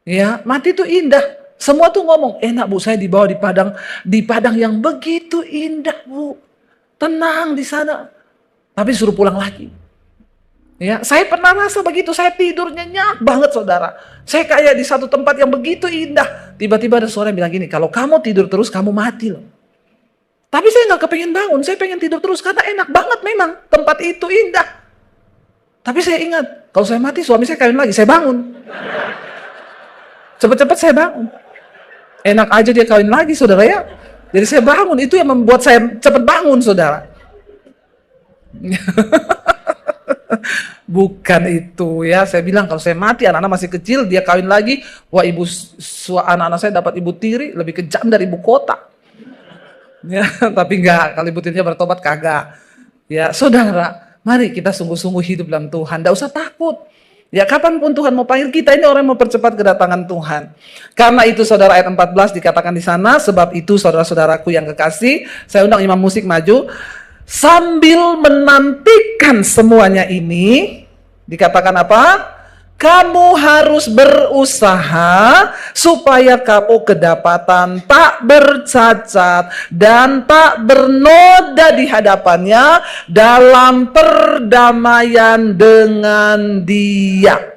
Ya, mati tuh indah. Semua tuh ngomong, enak Bu, saya dibawa di padang yang begitu indah Bu. Tenang di sana. Tapi suruh pulang lagi. Ya, saya pernah rasa begitu, saya tidur nyenyak banget saudara. Saya kayak di satu tempat yang begitu indah. Tiba-tiba ada suara yang bilang gini, kalau kamu tidur terus kamu mati loh. Tapi saya nggak kepengen bangun, saya pengen tidur terus karena enak banget memang. Tempat itu indah. Tapi saya ingat, kalau saya mati suami saya kawin lagi, saya bangun. Cepet-cepet saya bangun. Enak aja dia kawin lagi saudara ya. Jadi saya bangun, itu yang membuat saya cepet bangun saudara. Bukan itu ya, saya bilang kalau saya mati anak-anak masih kecil dia kawin lagi, wah anak-anak saya dapat ibu tiri lebih kejam dari ibu kota. Ya, tapi enggak, kalau ibu tirinya bertobat kagak. Ya, saudara, mari kita sungguh-sungguh hidup dalam Tuhan, enggak usah takut. Ya, kapanpun Tuhan mau panggil kita, ini orang yang mau percepat kedatangan Tuhan. Karena itu saudara ayat 14 dikatakan di sana, sebab itu saudara-saudaraku yang kekasih, saya undang imam musik maju. Sambil menantikan semuanya ini, dikatakan apa? Kamu harus berusaha supaya kamu kedapatan tak bercacat dan tak bernoda di hadapannya dalam perdamaian dengan Dia.